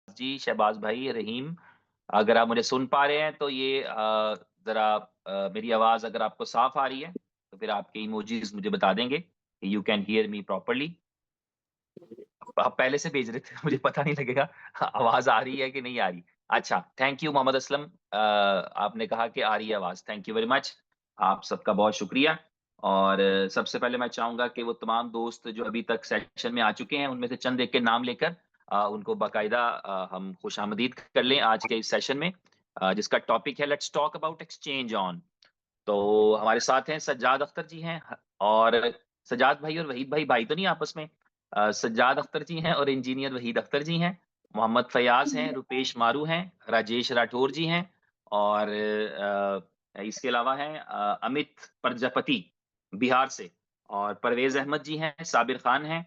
जी, शहबाज भाई, रहीम, अगर आप मुझे सुन पा रहे हैं तो ये ज़रा मेरी आवाज़ अगर आपको साफ़ आ रही है, तो फिर आपके इमोजीज़ मुझे बता देंगे, you can hear me properly. आप पहले से भेज रहे थे, मुझे पता नहीं लगेगा आवाज़ आ रही है कि नहीं आ रही। अच्छा, थैंक यू मोहम्मद असलम, आपने कहा कि आ रही है आवाज़, थैंक यू वेरी मच। आप सबका बहुत शुक्रिया। और सबसे पहले मैं चाहूँगा कि वो तमाम दोस्त जो अभी तक सेशन में आ चुके हैं, उनमें से चंद एक के नाम लेकर उनको बाकायदा हम खुशामदीद कर लें आज के इस सेशन में, जिसका टॉपिक है let's talk about exchange on. तो हमारे साथ हैं सज्जाद अख्तर जी हैं, और सज्जाद भाई और वहीद भाई भाई तो नहीं आपस में। सज्जाद अख्तर जी हैं और इंजीनियर वहीद अख्तर जी हैं। मोहम्मद फयाज हैं, रुपेश मारू हैं, राजेश राठौर जी हैं, और इसके अलावा हैं अमित प्रजापति बिहार से, और परवेज अहमद जी हैं, साबिर खान हैं,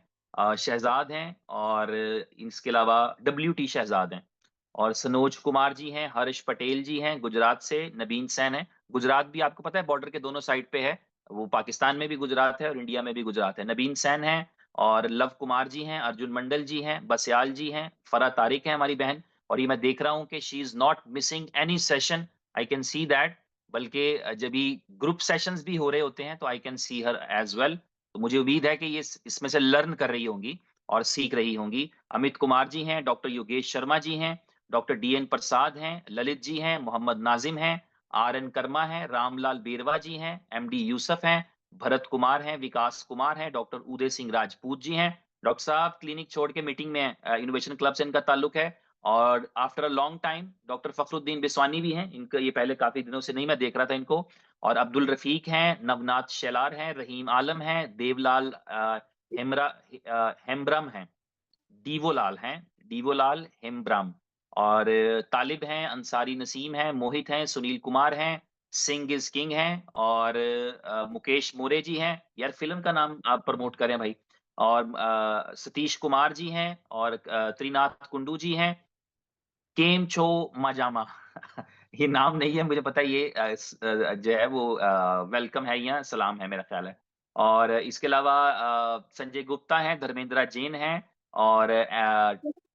शहजाद हैं, और इसके अलावा डब्ल्यू टी शहजाद हैं, और सनोज कुमार जी हैं, हर्ष पटेल जी हैं गुजरात से, नबीन सैन है। गुजरात भी आपको पता है बॉर्डर के दोनों साइड पे है, वो पाकिस्तान में भी गुजरात है और इंडिया में भी गुजरात है। नबीन सैन है, और लव कुमार जी हैं, अर्जुन मंडल जी हैं, बसयाल जी हैं, फरा तारिक है हमारी बहन। और ये मैं देख रहा हूँ कि she is not missing any session, I can see that. बल्कि जब भी ग्रुप सेशंस भी हो रहे होते हैं तो I can see her as well. तो मुझे उम्मीद है कि ये इसमें से लर्न कर रही होंगी और सीख रही होंगी। अमित कुमार जी हैं, डॉक्टर योगेश शर्मा जी हैं, डॉक्टर डी एन प्रसाद हैं, ललित जी हैं, मोहम्मद नाजिम हैं, आर एन कर्मा हैं, रामलाल बेरवा जी हैं, एमडी यूसुफ हैं, भरत कुमार हैं, विकास कुमार हैं, डॉक्टर उदय सिंह राजपूत जी हैं। डॉक्टर साहब क्लिनिक छोड़ के मीटिंग में इनोवेशन क्लब से इनका ताल्लुक है। और after a long time doctor Fakhruddin Biswani भी हैं, इनका ये पहले काफी दिनों से नहीं मैं देख रहा था इनको। और अब्दुल रफीक हैं, नवनाथ शेलार हैं, रहीम आलम हैं, देवलाल हेम्ब्रम हैं, डीवोलाल हैं, डीवोलाल हेम्ब्रम, और तालिब हैं, अंसारी नसीम हैं, मोहित हैं, सुनील कुमार हैं, सिंह इज किंग हैं, और मुकेश मोरे जी हैं। यार फिल्म का नाम आप प्रमोट करें भाई। और सतीश कुमार जी हैं, और त्रिनाथ कुंडू जी हैं। केम छो माजामा ये नाम नहीं है मुझे पता है, ये जो है वो वेलकम है या सलाम है मेरा ख्याल है। और इसके अलावा संजय गुप्ता हैं, धर्मेंद्र जैन हैं, और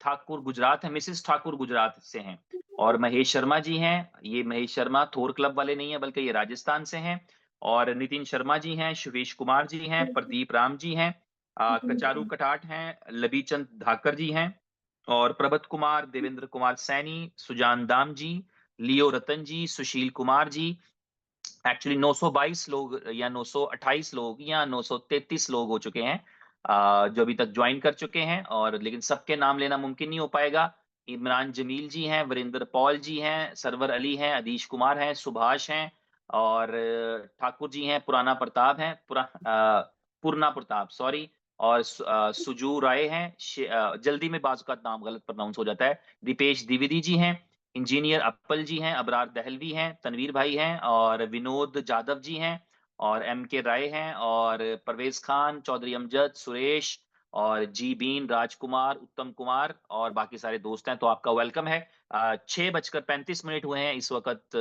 ठाकुर गुजरात है, मिसेस ठाकुर गुजरात से हैं, और महेश शर्मा जी हैं। ये महेश शर्मा थोर क्लब वाले नहीं है बल्कि ये राजस्थान से हैं। और नितिन शर्मा जी हैं, शिवेश कुमार जी हैं, प्रदीप राम जी हैं, कचारू कटाट हैं, लबी चंद धाकर जी हैं, और प्रभत कुमार, देवेंद्र कुमार सैनी, सुजान दाम जी, लियो रतन जी, सुशील कुमार जी। एक्चुअली 922 लोग या 928 लोग या 933 लोग हो चुके हैं जो अभी तक ज्वाइन कर चुके हैं, और लेकिन सबके नाम लेना मुमकिन नहीं हो पाएगा। इमरान जमील जी हैं, वरिंदर पॉल जी हैं, सरवर अली हैं, अदीश कुमार हैं, सुभाष हैं, और ठाकुर जी हैं, पुराना प्रताप हैं, पूर्णा प्रताप सॉरी, और सुजू राय हैं, जल्दी में बाजू का नाम गलत प्रोनाउंस हो जाता है, दीपेश द्विवेदी जी हैं, इंजीनियर अप्पल जी हैं, अबरार दहलवी हैं, तनवीर भाई हैं, और विनोद जाधव जी हैं, और एम के राय हैं, और परवेज खान, चौधरी अमजद, सुरेश, और जी बीन, राजकुमार, उत्तम कुमार, और बाकी सारे दोस्त हैं। तो आपका वेलकम है। 6:35 हुए हैं इस वक्त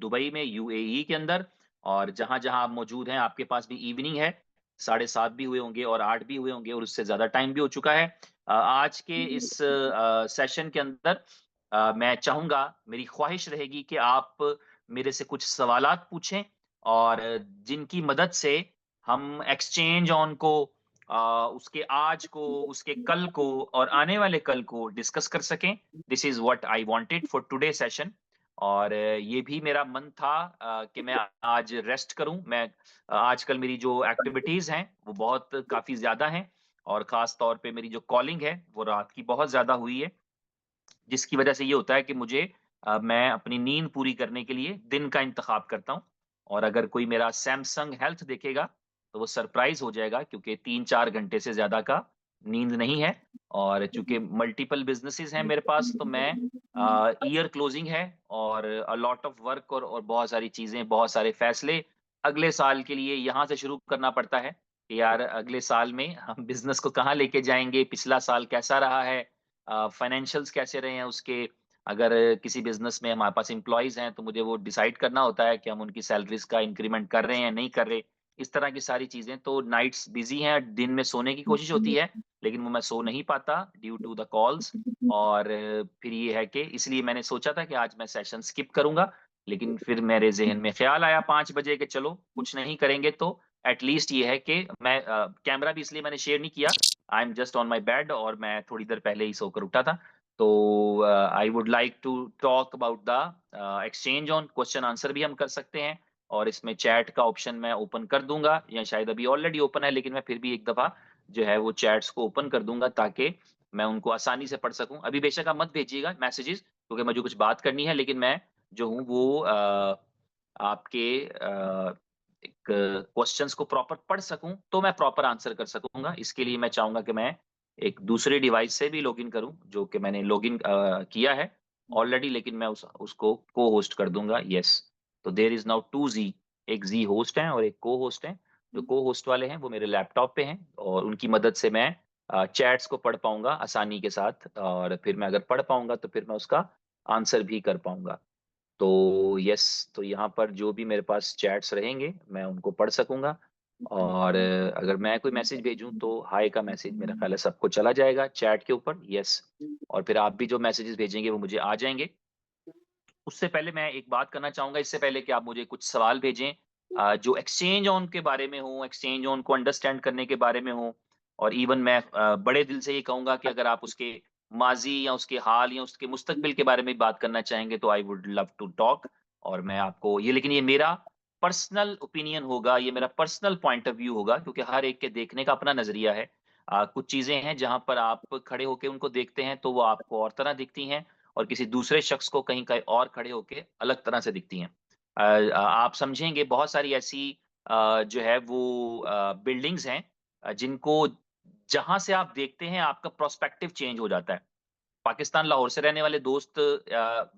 दुबई में, यूएई के अंदर। और जहां जहां आप मौजूद हैं आपके पास भी इवनिंग है, 7:30 भी हुए होंगे और 8 भी हुए होंगे और उससे ज्यादा टाइम भी हो चुका है। आज के इस सेशन के अंदर मैं चाहूँगा, मेरी ख्वाहिश रहेगी कि आप मेरे से कुछ सवालात पूछें, और जिनकी मदद से हम एक्सचेंज ऑन को उसके आज को, उसके कल को और आने वाले कल को डिस्कस कर सकें। This is what I wanted for today session. और ये भी मेरा मन था कि मैं आज रेस्ट करूँ। मैं आजकल मेरी जो एक्टिविटीज़ हैं, वो बहुत काफ़ी ज़्यादा हैं, और ख़ास तौर पे मेरी जो कॉलिंग है, वो रात की बहुत ज़्यादा हुई है। जिसकी वजह से ये होता है कि मुझे मैं अपनी नींद पूरी करने के लिए दिन का इंतखाब करता हूँ। और अगर कोई मेरा सैमसंग हेल्थ देखेगा, तो वो सरप्राइज़ हो जाएगा, क्योंकि 3-4 घंटे से ज़्यादा का नींद नहीं है। और चूँकि मल्टीपल बिज़नेसेस हैं मेरे पास, तो मैं ईयर क्लोजिंग है, और अ लॉट ऑफ वर्क, और बहुत सारी चीज़ें, बहुत सारे फैसले अगले साल के लिए यहाँ से शुरू करना पड़ता है कि यार अगले साल में हम बिज़नेस को कहाँ लेके जाएँगे, पिछला साल कैसा रहा है, फाइनेंशियल्स कैसे रहे हैं उसके। अगर किसी बिज़नेस में हमारे पास एम्प्लॉइज़ हैं, तो मुझे वो डिसाइड करना होता है कि हम उनकी सैलरीज़ का इंक्रीमेंट कर रहे हैं, नहीं कर रहे। इस तरह की सारी चीज़ें। तो नाइट्स बिज़ी हैं, दिन में सोने की कोशिश होती है, लेकिन वो मैं सो नहीं पाता ड्यू टू द कॉल्स। और फिर ये है कि इसलिए मैंने सोचा था कि आज मैं सेशन स्किप करूँगा, लेकिन फिर मेरे ज़हन में ख़्याल आया 5 बजे कि चलो कुछ नहीं करेंगे तो एट लीस्ट ये है कि मैं कैमरा भी इसलिए मैंने शेयर नहीं किया, I am just on my bed और मैं थोड़ी देर पहले ही सोकर उठा था। तो I would like to talk about the exchange on question answer भी हम कर सकते हैं और इसमें चैट का ऑप्शन मैं ओपन कर दूँगा या शायद अभी ऑलरेडी ओपन है, लेकिन मैं फिर भी एक दफ़ा जो है वो चैट्स को ओपन कर दूँगा ताकि मैं उनको आसानी से पढ़ सकूँ। अभी बेशक आप मत भेजिएगा मैसेजेस क्योंकि मुझे कुछ बात करनी है, लेकिन मैं जो हूँ वो आपके एक क्वेश्चन्स को प्रॉपर पढ़ सकूँ, तो मैं प्रॉपर आंसर कर सकूँगा। इसके लिए मैं चाहूँगा कि मैं एक दूसरे डिवाइस से भी लॉगिन करूँ, जो कि मैंने लॉगिन किया है ऑलरेडी, लेकिन मैं उसको को-होस्ट कर दूँगा, येस। तो देयर इज़ नाउ 2 ज़ी, एक ज़ी होस्ट है और एक को-होस्ट है। जो को-होस्ट वाले हैं, वो मेरे लैपटॉप पे हैं और उनकी मदद से मैं चैट्स को पढ़ पाऊँगा आसानी के साथ और फिर मैं अगर पढ़ पाऊँगा, तो फिर मैं उसका आंसर भी कर पाऊँगा। तो यस, तो यहाँ पर जो भी मेरे पास चैट्स रहेंगे, मैं उनको पढ़ सकूँगा और अगर मैं कोई मैसेज भेजूँ, तो हाय का मैसेज मेरा ख़्याल है सबको चला जाएगा चैट के ऊपर, यस। और फिर आप भी जो मैसेजेस भेजेंगे, वो मुझे आ जाएँगे। उससे पहले मैं एक बात करना चाहूँगा, इससे पहले कि आप मुझे कुछ सवाल भेजें जो एक्सचेंज ऑन के बारे में हों, एक्सचेंज ऑन को अंडरस्टैंड करने के बारे में हों और इवन मैं बड़े दिल से ये कहूँगा कि अगर आप उसके माज़ी या उसके हाल या उसके मुस्तकबिल के बारे में बात करना चाहेंगे, तो I would love to talk और मैं आपको ये लेकिन ये मेरा पर्सनल ओपिनियन होगा, ये मेरा पर्सनल पॉइंट ऑफ व्यू होगा क्योंकि हर एक के देखने का अपना नज़रिया है। कुछ चीज़ें हैं जहाँ पर आप खड़े होके उनको देखते हैं, तो वो आपको और तरह दिखती हैं और किसी दूसरे शख्स को कहीं कहीं और खड़े होके अलग तरह से दिखती हैं। आप समझेंगे बहुत सारी ऐसी जो है वो बिल्डिंग्स हैं जिनको जहाँ से आप देखते हैं आपका पर्सपेक्टिव चेंज हो जाता है। पाकिस्तान लाहौर से रहने वाले दोस्त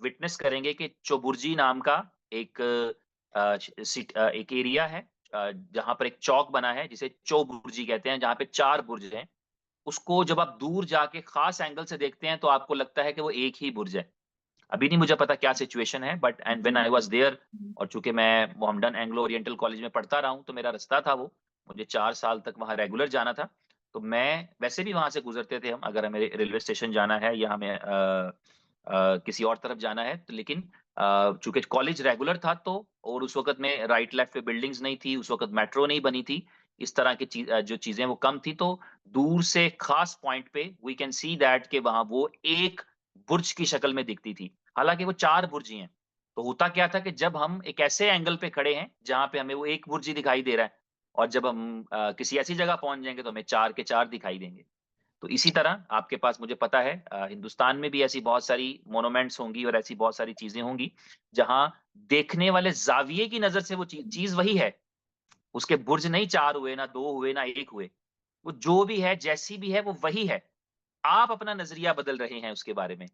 विटनेस करेंगे कि चौबुर्जी नाम का एक एक एरिया है जहाँ पर एक चौक बना है जिसे चौबुर्जी कहते हैं, जहाँ पे 4 बुर्ज हैं। उसको जब आप दूर जाके ख़ास एंगल से देखते हैं तो आपको लगता है कि वो एक ही बुर्ज है। अभी नहीं मुझे पता क्या सिचुएशन है but and when I was there और चूँकि मैं मोहम्मडन एंग्लो ओरिएंटल कॉलेज में पढ़ता रहा हूँ, तो मेरा रास्ता था वो। मुझे 4 साल तक वहाँ रेगुलर जाना था। तो मैं वैसे भी वहाँ से गुज़रते थे हम अगर हमें रेलवे स्टेशन जाना है या हमें किसी और तरफ जाना है तो लेकिन चूँकि कॉलेज रेगुलर था तो और उस वक़्त में राइट लेफ्ट पे बिल्डिंग्स नहीं थी, उस वक़्त मेट्रो नहीं बनी थी। इस तरह की जो चीज़ें वो कम थी तो दूर से ख़ास पॉइंट पे वी कैन सी दैट कि वहाँ वो एक बुर्ज की शक्ल में दिखती थी। हालाँकि वो 4 बुर्ज ही हैं। तो होता क्या था कि जब हम एक ऐसे एंगल पे खड़े हैं, जहाँ पे हमें वो 1 बुर्ज ही दिखाई दे रहा है और जब हम किसी ऐसी जगह पहुँच जाएँगे तो हमें 4 के 4 दिखाई देंगे। तो इसी तरह आपके पास मुझे पता है हिंदुस्तान में भी ऐसी बहुत सारी मोनुमेंट्स होंगी और ऐसी बहुत सारी चीज़ें होंगी, जहाँ देखने वाले ज़ाविये की नज़र से वो चीज़ वही है। उसके बुर्ज नहीं 4 हुए, ना 2 हुए, ना 1 हुए। वो जो भी है, जैसी भी है, वो वही है। आप अपना नज़रिया बदल रहे हैं उसके बारे में।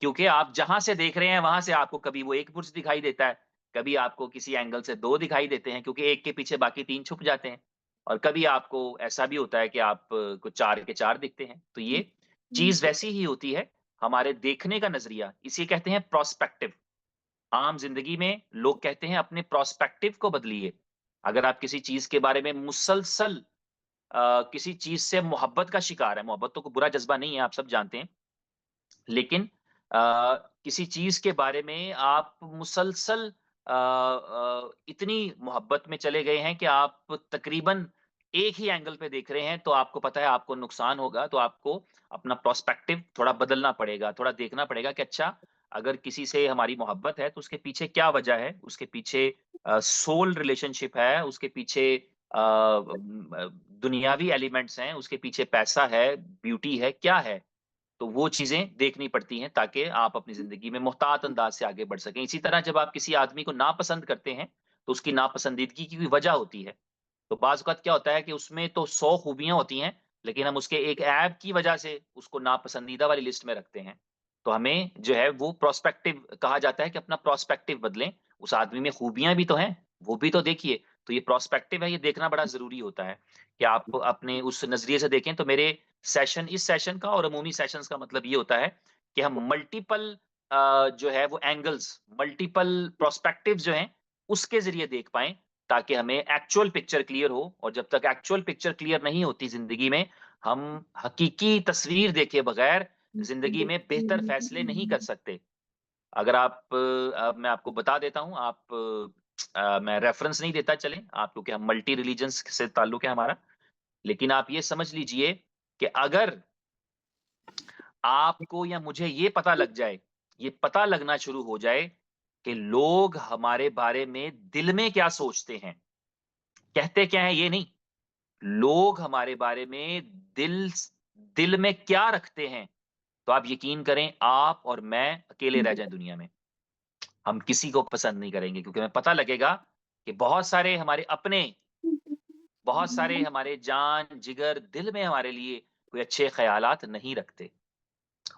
क्योंकि आप जहाँ से देख रहे हैं, वहाँ से आपको कभी वो 1 बुर्ज दिखाई देता है, कभी आपको किसी एंगल से 2 दिखाई देते हैं क्योंकि 1 के पीछे बाकी 3 छुप जाते हैं। और कभी आपको ऐसा भी होता है कि आप को 4 के 4 दिखते हैं। तो ये चीज़ वैसी ही होती है, हमारे देखने का नज़रिया, इसे कहते हैं पर्सपेक्टिव। आम ज़िंदगी में लोग कहते हैं अपने पर्सपेक्टिव को बदलिए। अगर आप किसी चीज़ के बारे में मुसलसल किसी चीज़ से मोहब्बत का शिकार है, मोहब्बत तो कोई बुरा जज़्बा नहीं है, आप सब जानते हैं। लेकिन किसी चीज़ के बारे में आप मुसलसल इतनी मोहब्बत में चले गए हैं कि आप तकरीबन एक ही एंगल पे देख रहे हैं, तो आपको पता है आपको नुकसान होगा, तो आपको अपना पर्सपेक्टिव थोड़ा बदलना पड़ेगा, थोड़ा देखना पड़ेगा कि अच्छा, अगर किसी से हमारी मोहब्बत है, तो उसके पीछे क्या वजह है? उसके पीछे सोल रिलेशनशिप है, उसके पीछे दुनियावी एलिमेंट्स हैं, उसके पीछे पैसा है, ब्यूटी है, क्या है? तो वो चीज़ें देखनी पड़ती हैं ताकि आप अपनी ज़िंदगी में मुहतात अंदाज़ से आगे बढ़ सकें। इसी तरह जब आप किसी आदमी को नापसंद करते हैं, तो उसकी नापसंदीदगी की कोई वजह होती है। तो बाज़ औक़ात क्या होता है कि उसमें तो 100 खूबियाँ होती हैं, लेकिन हम उसके एक ऐब की वजह से उसको नापसंदीदा वाली लिस्ट में रखते हैं। तो हमें जो है वो पर्सपेक्टिव कहा जाता है कि अपना पर्सपेक्टिव बदलें। उस आदमी में खूबियाँ भी तो हैं, वो भी तो देखिए। तो ये पर्सपेक्टिव है, ये देखना बड़ा ज़रूरी होता है कि आप अपने उस नज़रिए से देखें। तो मेरे इस सेशन का और अमूमी सेशंस का मतलब ये होता है कि हम मल्टीपल जो है वो एंगल्स, मल्टीपल पर्सपेक्टिव्स जो हैं, उसके ज़रिए देख पाएँ ताकि हमें एक्चुअल पिक्चर क्लियर हो, और जब तक एक्चुअल पिक्चर क्लियर नहीं होती ज़िंदगी में, हम हकीकी तस्वीर देखे बगैर ज़िंदगी में बेहतर फैसले नहीं कर सकते। अगर मैं आपको बता देता हूँ, मैं रेफ़रेंस नहीं देता चलें, आप क्योंकि हम मल्टी रिलिजन्स से ताल्लुक है हमारा, लेकिन आप ये समझ लीजिए कि अगर आपको या मुझे ये पता लग जाए, ये पता लगना शुरू हो जाए कि लोग हमारे बारे में दिल में क्या सोचते हैं, कहते क्या हैं ये नहीं, लोग हमारे बारे में दिल में क्या रखते हैं, तो आप यकीन करें आप और मैं अकेले रह जाएँ दुनिया में। हम किसी को पसंद नहीं करेंगे, क्योंकि हमें पता लगेगा कि बहुत सारे हमारे अपने, बहुत सारे हमारे जान, जिगर दिल में हमारे लिए कोई अच्छे ख़यालात नहीं रखते।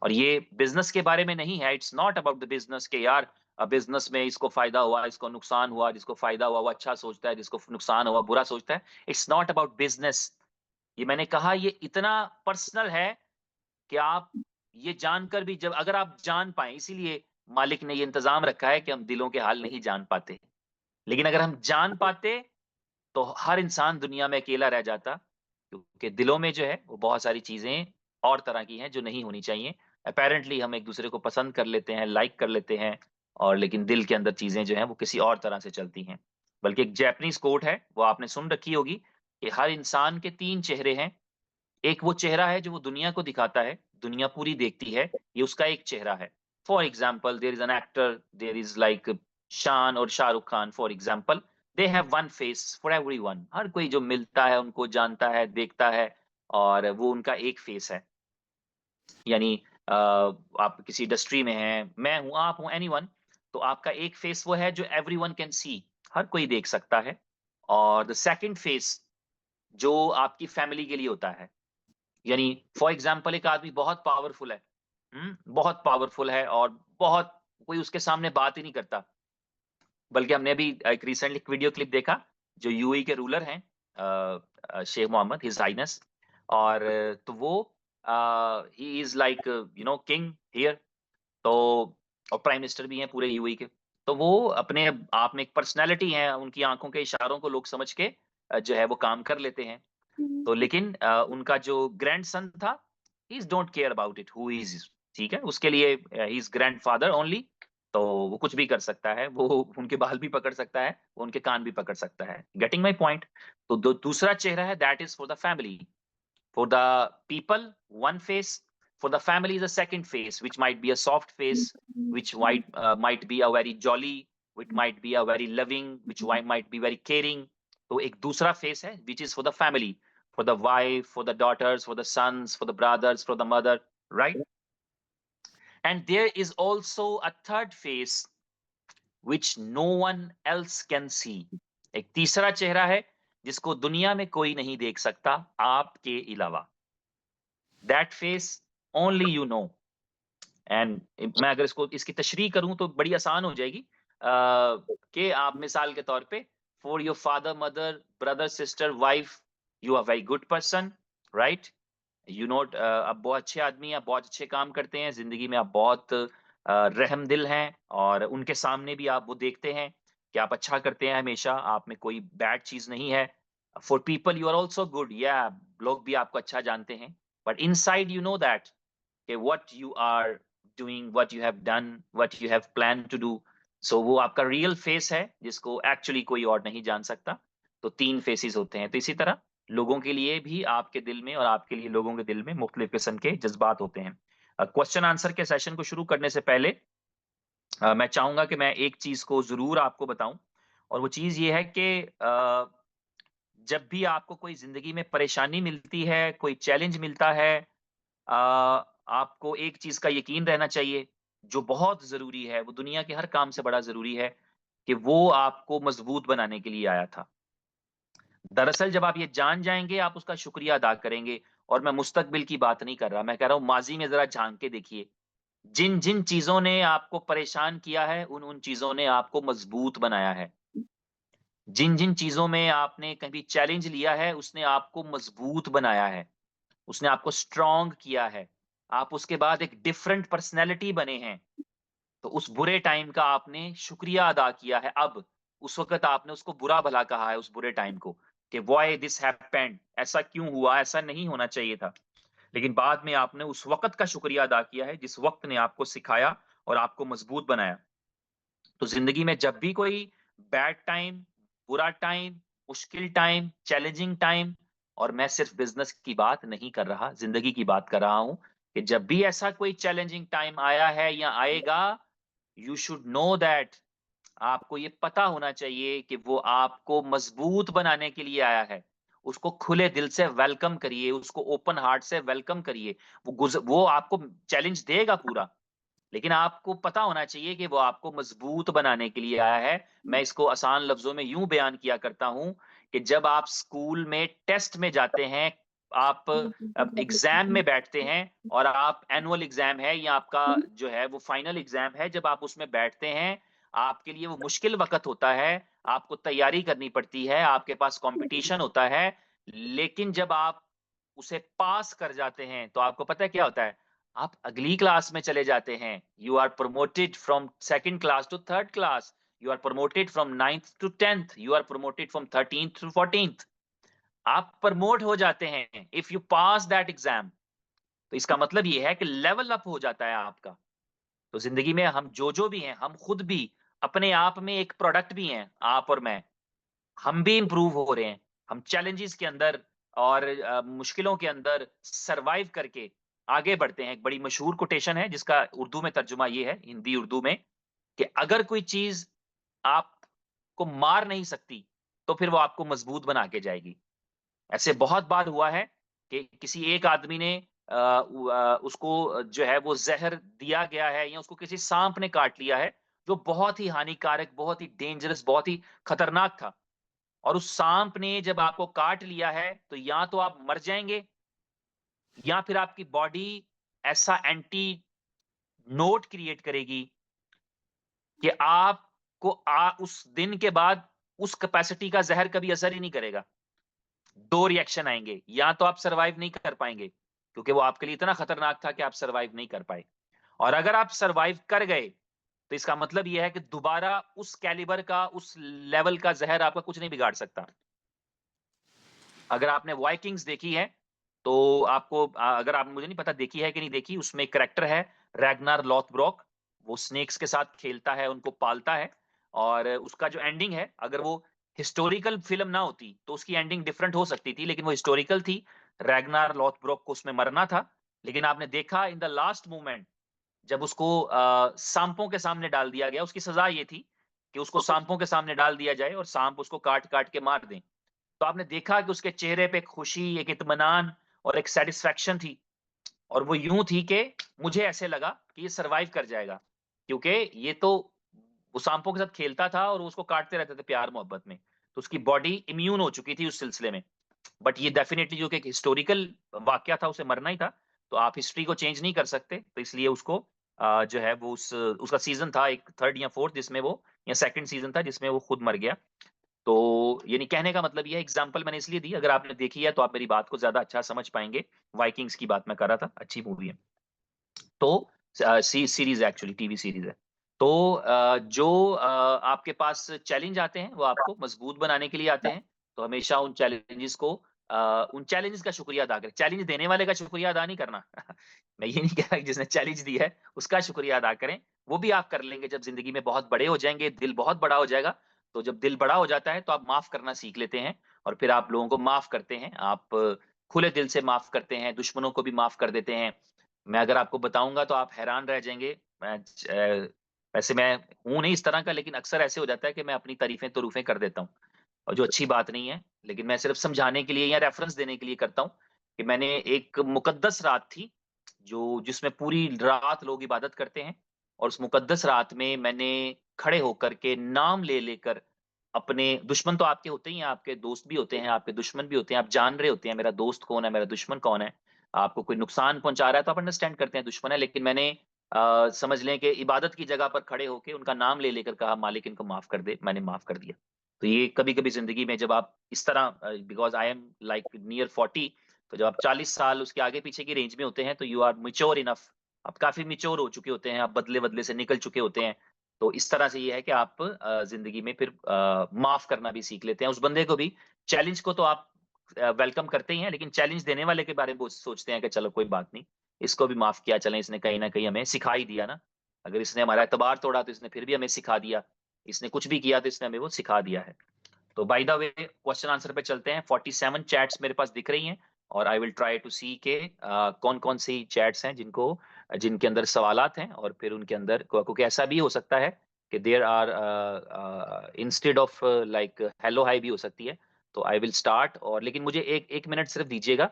और ये बिज़नेस के बारे में नहीं है, it's not about the business के यार बिज़नेस में इसको फ़ायदा हुआ, इसको नुकसान हुआ, जिसको फ़ायदा हुआ वो अच्छा सोचता है, जिसको नुकसान हुआ बुरा सोचता है। It's not about business. ये मैंने कहा ये इतना पर्सनल है कि आप ये जानकर भी जब अगर आप जान पाएँ, इसीलिए मालिक ने ये इंतज़ाम रखा है कि हम दिलों के हाल नहीं जान पाते। लेकिन अगर हम जान पाते, तो हर इंसान दुनिया में अकेला रह जाता, क्योंकि दिलों में जो है वो बहुत सारी चीज़ें और तरह की हैं जो नहीं होनी चाहिए। अपैरेंटली हम एक-दूसरे को पसंद कर लेते हैं, लाइक कर लेते हैं, और लेकिन दिल के अंदर चीज़ें जो हैं वो किसी और तरह से चलती हैं। बल्कि एक जैपनीज़ कोट है, वो आपने सुन रखी होगी कि हर इंसान के 3 चेहरे हैं। एक वो चेहरा है जो वो दुनिया को दिखाता है, दुनिया पूरी देखती है, ये उसका एक चेहरा है। For example there is an actor, there is like Shaan और Shahrukh Khan for example, they have one face for everyone. हर कोई जो मिलता है, उनको जानता है, देखता है, और वो उनका एक फेस है। यानी आप किसी इंडस्ट्री में हैं, मैं हूँ, आप हो, एनीवन, तो आपका एक फेस वो है जो एवरीवन कैन सी, हर कोई देख सकता है। और द सेकंड फेस जो आपकी फैमिली के लिए होता है, यानी फॉर एग्जांपल एक आदमी बहुत पावरफुल है, बहुत पावरफुल है, और बहुत कोई उसके सामने बात ही नहीं करता। बल्कि हमने अभी एक रिसेंटली एक वीडियो क्लिप देखा, जो यूएई के रूलर हैं, शेख मोहम्मद, हिज हाइनेस, और तो वो he is like king here, तो और प्राइम मिनिस्टर भी हैं पूरे यूएई के। तो वो अपने आप में एक पर्सनैलिटी है, उनकी आँखों के इशारों को लोग समझ के जो है वो काम कर लेते हैं। तो लेकिन उनका जो ग्रैंडसन था, he is don't care about it who he is, ठीक है? उसके लिए ही इज़ ग्रैंडफ़ादर ओनली, तो वो कुछ भी कर सकता है, वो उनके बाल भी पकड़ सकता है, वो उनके कान भी पकड़ सकता है। Getting my point? तो दूसरा चेहरा है, that is for the family. For the people, one face. For the family is a second face, which might be a soft face, which might be a very jolly, which might be a very loving, which might be very caring. तो एक दूसरा face है, which is for the family, for the wife, for the daughters, for the sons, for the brothers, for the mother, right? And there is also a third face, which no one else can see. एक तीसरा चेहरा है, जिसको दुनिया में कोई नहीं देख सकता आपके अलावा। That face only you know। And मैं अगर इसको इसकी तशरीह करूँ तो बड़ी आसान हो जाएगी, कि आप मिसाल के तौर पे for your father, mother, brother, sister, wife, you are very good person, right? आप बहुत अच्छे आदमी हैं, आप बहुत अच्छे काम करते हैं, ज़िंदगी में आप बहुत रहमदिल हैं, और उनके सामने भी आप वो देखते हैं कि आप अच्छा करते हैं हमेशा, आप में कोई बैड चीज़ नहीं है। For people you are also good, या लोग भी आपको अच्छा जानते हैं, but inside you know that कि what you are doing, what you have done, what you have plan to do. So वो आपका रियल फेस है, जिसको एक्चुअली कोई और नहीं जान सकता। तो 3 फेसेस होते हैं। तो इसी तरह लोगों के लिए भी आपके दिल में और आपके लिए लोगों के दिल में मुख्तलिफ किस्म के जज़्बात होते हैं। क्वेश्चन आंसर के सेशन को शुरू करने से पहले मैं चाहूँगा कि मैं एक चीज़ को ज़रूर आपको बताऊँ, और वो चीज़ ये है कि जब भी आपको कोई ज़िंदगी में परेशानी मिलती है, कोई चैलेंज मिलता है, आपको एक चीज़ का यकीन रहना चाहिए, जो बहुत ज़रूरी है, वो दुनिया के हर काम से बड़ा ज़रूरी है, कि वो आपको मज़बूत बनाने के लिए आया था। दरअसल जब आप ये जान जाएँगे, आप उसका शुक्रिया अदा करेंगे, और मैं मुस्तकबिल की बात नहीं कर रहा, मैं कह रहा हूँ माज़ी में ज़रा झाँक के देखिए। जिन-जिन चीज़ों ने आपको परेशान किया है, उन-उन चीज़ों ने आपको मज़बूत बनाया है। जिन-जिन चीज़ों में आपने कभी चैलेंज लिया है, उसने आपको मज़बूत बनाया है। उसने आपको स्ट्रॉन्ग किया है। आप उसके बाद एक डिफरेंट पर्सनैलिटी बने हैं। तो उस बुरे टाइम का आपने शुक्रिया अदा किया है अब, उस वक़्त आपने उसको बुरा-भला कहा है उस बुरे टाइम को, कि व्हाई दिस हैपेंड, ऐसा क्यों हुआ? ऐसा नहीं होना चाहिए था। लेकिन बाद में आपने उस वक़्त का शुक्रिया अदा किया है, जिस वक़्त ने आपको सिखाया और आपको मज़बूत बनाया। तो ज़िंदगी में जब भी कोई बैड टाइम, बुरा टाइम, मुश्किल टाइम, चैलेंजिंग टाइम, और मैं सिर्फ़ बिज़नेस की बात नहीं कर रहा, ज़िंदगी की बात कर रहा हूँ, कि जब भी ऐसा कोई चैलेंजिंग टाइम आया है या आएगा, यू शुड नो दैट, आपको ये पता होना चाहिए कि वो आपको मजबूत बनाने के लिए आया है। उसको खुले दिल से वेलकम करिए, उसको ओपन हार्ट से वेलकम करिए। वो आपको चैलेंज देगा पूरा, लेकिन आपको पता होना चाहिए कि वो आपको मजबूत बनाने के लिए आया है। मैं इसको आसान लफ्ज़ों में यूँ बयान किया करता हूँ कि जब आप स्कूल में टेस्ट में जाते हैं, आप एग्ज़ाम में बैठते हैं, और आप एनुअल एग्ज़ाम है या आपका जो है वो फाइनल एग्ज़ाम है, जब आप उसमें बैठते हैं, आपके लिए वो मुश्किल वक़्त होता है, आपको तैयारी करनी पड़ती है, आपके पास कॉम्पिटिशन होता है, लेकिन जब आप उसे पास कर जाते हैं, तो आपको पता है क्या होता है? आप अगली क्लास में चले जाते हैं। You are promoted from second class to third class. You are promoted from 9th to 10th। You are promoted from 13th to 14th। आप प्रमोट हो जाते हैं if you pass that exam. तो इसका मतलब ये है कि लेवल अप हो जाता है आपका। तो जिंदगी में हम जो भी हैं, हम खुद भी अपने आप में एक प्रोडक्ट भी हैं, आप और मैं। हम भी इम्प्रूव हो रहे हैं। हम चैलेंजेस के अंदर और मुश्किलों के अंदर सर्वाइव करके आगे बढ़ते हैं। एक बड़ी मशहूर कोटेशन है जिसका उर्दू में तर्जुमा ये है, हिंदी उर्दू में, कि अगर कोई चीज़ आपको मार नहीं सकती, तो फिर वो आपको मजबूत बना के जाएगी। ऐसे बहुत बार हुआ है कि किसी एक आदमी ने उसको जो है वो ज़हर दिया गया है, या उसको किसी साँप ने काट लिया है, जो बहुत ही हानिकारक, बहुत ही डेंजरस, बहुत ही खतरनाक था। और उस साँप ने जब आपको काट लिया है, तो या तो आप मर जाएँगे, या फिर आपकी बॉडी ऐसा एंटीडोट क्रिएट करेगी कि आपको उस दिन के बाद उस कैपेसिटी का ज़हर कभी असर ही नहीं करेगा। 2 रिएक्शन आएँगे, या तो आप सर्वाइव नहीं कर पाएँगे, क्योंकि वो आपके लिए इतना खतरनाक था कि आप सर्वाइव नहीं कर पाए। और अगर आप सर्वाइव कर गए, तो इसका मतलब ये है कि दोबारा उस कैलिबर का, उस लेवल का ज़हर आपका कुछ नहीं बिगाड़ सकता। अगर आपने वाइकिंग्स देखी है, तो आपको अगर आप, मुझे नहीं पता देखी है कि नहीं देखी, उसमें एक कैरेक्टर है रैग्नार लोथब्रोक। वो स्नेक्स के साथ खेलता है, उनको पालता है, और उसका जो एंडिंग है, अगर वो हिस्टोरिकल फ़िल्म ना होती, तो उसकी एंडिंग डिफरेंट हो सकती थी, लेकिन वो हिस्टोरिकल थी। रैग्नार लोथब्रोक को उसमें मरना था, लेकिन आपने देखा इन द लास्ट मोमेंट, जब उसको साँपों के सामने डाल दिया गया, उसकी सज़ा ये थी कि उसको साँपों के सामने डाल दिया जाए और साँप उसको काट-काट के मार दें। तो आपने देखा कि उसके चेहरे पे खुशी, एक इत्मीनान और एक सैटिस्फैक्शन थी, और वो यूँ थी कि मुझे ऐसे लगा कि ये सर्वाइव कर जाएगा, क्योंकि ये तो वो साँपों के साथ खेलता था और वो उसको काटते रहते थे प्यार-मोहब्बत में। तो उसकी बॉडी इम्यून हो चुकी थी उस सिलसिले में। बट ये डेफिनिटली जो कि एक हिस्टोरिकल वाकया था, उसे मरना ही था। तो आप हिस्ट्री को चेंज नहीं कर सकते, तो इसलिए उसको जो है वो उसका सीज़न था एक 3rd या 4th जिसमें वो, या 2nd सीज़न था जिसमें वो खुद मर गया। तो यानी कहने का मतलब ये है, एग्ज़ाम्पल मैंने इसलिए दी, अगर आपने देखी है तो आप मेरी बात को ज़्यादा अच्छा समझ पाएँगे। वाइकिंग्स की बात मैं कर रहा था, अच्छी मूवी है। तो सीरीज़ है, एक्चुअली टीवी सीरीज़ है। तो जो आपके पास चैलेंज आते हैं, वो आपको मजबूत बनाने के लिए आते हैं। तो हमेशा उन चैलेंजेस का शुक्रिया अदा करें। चैलेंज देने वाले का शुक्रिया अदा नहीं करना। मैं ये नहीं कह रहा कि जिसने चैलेंज दी है, उसका शुक्रिया अदा करें। वो भी आप कर लेंगे जब ज़िंदगी में बहुत बड़े हो जाएँगे, दिल बहुत बड़ा हो जाएगा। तो जब दिल बड़ा हो जाता है, तो आप माफ़ करना सीख लेते हैं, और फिर आप लोगों को माफ़ करते हैं। आप खुले दिल से माफ़ करते हैं, दुश्मनों को भी माफ़ कर देते हैं। मैं अगर आपको बताऊँगा तो आप हैरान रह जाएँगे। वैसे मैं हूँ नहीं इस तरह का, लेकिन अक्सर ऐसे हो जाता है कि मैं अपनी तारीफ़ें-तुरूफ़ें कर देता हूँ, और जो अच्छी बात नहीं है। लेकिन मैं सिर्फ़ समझाने के लिए या रेफ़रेंस देने के लिए करता हूँ कि मैंने एक मुक़द्दस रात थी, जिसमें पूरी रात लोग इबादत करते हैं, और उस मुक़द्दस रात में मैंने खड़े होकर के नाम ले-लेकर अपने दुश्मन तो आपके होते ही हैं, आपके दोस्त भी होते हैं, आपके दुश्मन भी होते हैं, आप जान रहे होते हैं मेरा दोस्त कौन है, मेरा दुश्मन कौन है। आपको कोई नुकसान पहुँचा रहा है तो आप अंडरस्टैंड करते हैं दुश्मन है, लेकिन मैंने समझ लें कि इबादत की जगह पर खड़े होके उनका नाम ले लेकर कहा, मालिक इनको माफ़ कर दे, मैंने माफ़ कर दिया। तो ये कभी-कभी ज़िंदगी में जब आप इस तरह because I am like near 40, तो जब आप 40 साल उसके आगे-पीछे की रेंज में होते हैं, तो यू आर मैच्योर इनफ, आप काफ़ी मैच्योर हो चुके होते हैं, आप बदले-वदले से निकल चुके होते हैं। तो इस तरह से ये है कि आप ज़िंदगी में फिर माफ़ करना भी सीख लेते हैं। उस बंदे को भी चैलेंज को तो आप वेलकम करते ही हैं, लेकिन चैलेंज देने वाले के बारे में वो सोचते हैं कि चलो कोई बात नहीं, इसको भी माफ़ किया चलें, इसने कहीं न कहीं हमें सिखा ही दिया ना। अगर इसने हमारा एतबार तोड़ा तो इसने फिर भी हमें सिखा दिया। इसने कुछ भी किया तो इसने हमें वो सिखा दिया है। तो by the way question answer पे चलते हैं। 47 चैट्स मेरे पास दिख रही हैं और आई विल ट्राई टू सी के कौन-कौन सी चैट्स हैं जिनके अंदर सवालात हैं और फिर उनके अंदर क्योंकि ऐसा भी हो सकता है कि there are instead of like hello hi भी हो सकती है। तो आई विल स्टार्ट और लेकिन मुझे 1 मिनट सिर्फ दीजिएगा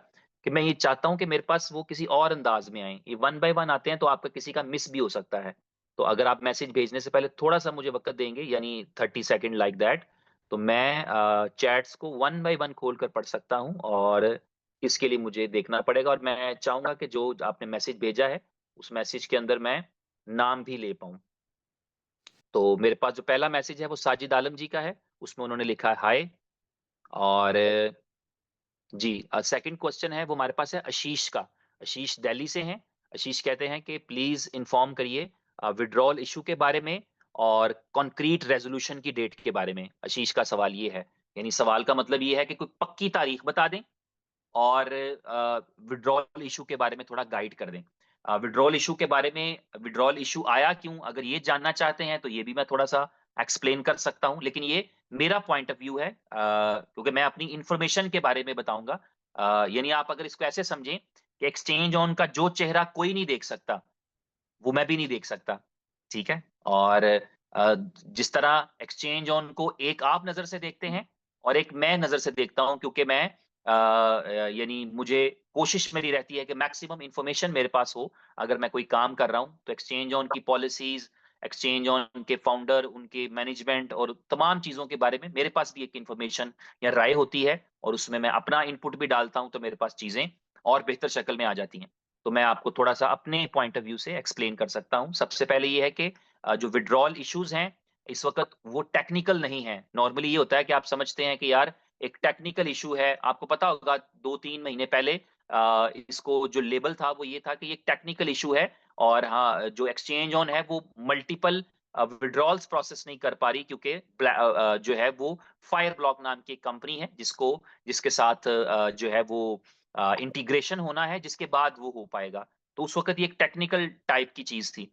कि मैं ये चाहता हूँ कि मेरे पास वो किसी और अंदाज में आएँ। ये वन बाय वन आते हैं तो आपका किसी का मिस भी हो सकता है। तो अगर आप मैसेज भेजने से पहले थोड़ा-सा मुझे वक़्त देंगे यानी 30 सेकंड लाइक दैट तो मैं चैट्स को वन बाय वन खोल कर पढ़ सकता हूँ और इसके लिए मुझे देखना पड़ेगा और मैं चाहूँगा कि जो आपने मैसेज भेजा है, उस मैसेज के अंदर मैं नाम भी ले पाऊँ। तो मेरे पास जो पहला मैसेज है वो साजिद आलम जी का है, उसमें उन्होंने लिखा है हाय और जी सेकंड क्वेश्चन है वो हमारे पास है आशीष का। आशीष दिल्ली से हैं। आशीष कहते हैं कि प्लीज़ इन्फॉर्म करिए विथड्रॉल इश्यू के बारे में और कॉन्क्रीट रेज़ोल्यूशन की डेट के बारे में। आशीष का सवाल ये है। यानी सवाल का मतलब ये है कि कोई पक्की तारीख बता दें और विथड्रॉल इश्यू के बारे में थोड़ा गाइड कर दें। विथड्रॉल इश्यू के बारे में विथड्रॉल इश्यू आया क्यों? अगर ये जानना चाहते हैं तो ये भी मैं थोड़ा-सा एक्सप्लेन कर सकता हूँ। लेकिन ये मेरा पॉइंट ऑफ व्यू है क्योंकि मैं अपनी इन्फॉर्मेशन के बारे में बताऊँगा। यानी आप अगर इसको ऐसे समझें कि एक्सचेंज ऑन का जो चेहरा कोई नहीं देख सकता, वो मैं भी नहीं देख सकता, ठीक है? और जिस तरह एक्सचेंज ऑन को एक आप नज़र से देखते हैं और एक मैं नज़र से देखता हूँ क्योंकि मैं यानी मुझे कोशिश मेरी रहती है कि मैक्सिमम इन्फॉर्मेशन मेरे पास हो, अगर मैं कोई काम कर रहा हूँ, तो एक्सचेंज ऑन की पॉलिसीज़, एक्सचेंज ऑन के फाउंडर, उनके मैनेजमेंट और तमाम चीज़ों के बारे में मेरे पास भी एक इन्फॉर्मेशन या राय होती है और उसमें मैं अपना इनपुट भी डालता हूँ, तो मेरे पास चीज़ें और बेहतर शक्ल में आ जाती हैं। तो मैं आपको थोड़ा-सा अपने पॉइंट ऑफ व्यू से एक्सप्लेन कर सकता हूँ। सबसे पहले ये है कि जो विथड्रॉल इश्यूज़ हैं, इस वक़्त वो टेक्निकल नहीं हैं। नॉर्मली ये होता है कि आप समझते हैं कि यार एक टेक्निकल इश्यू है, आपको पता होगा 2-3 महीने पहले इसको जो लेबल था वो ये था कि ये टेक्निकल इश्यू है और हाँ, जो एक्सचेंज ऑन है वो मल्टीपल विथड्रॉल्स प्रोसेस नहीं कर पा रही क्योंकि जो है वो फायर ब्लॉक नाम की एक कंपनी है जिसके साथ जो है वो इंटीग्रेशन होना है जिसके बाद वो हो पाएगा। तो उस वक़्त ये एक टेक्निकल टाइप की चीज़ थी।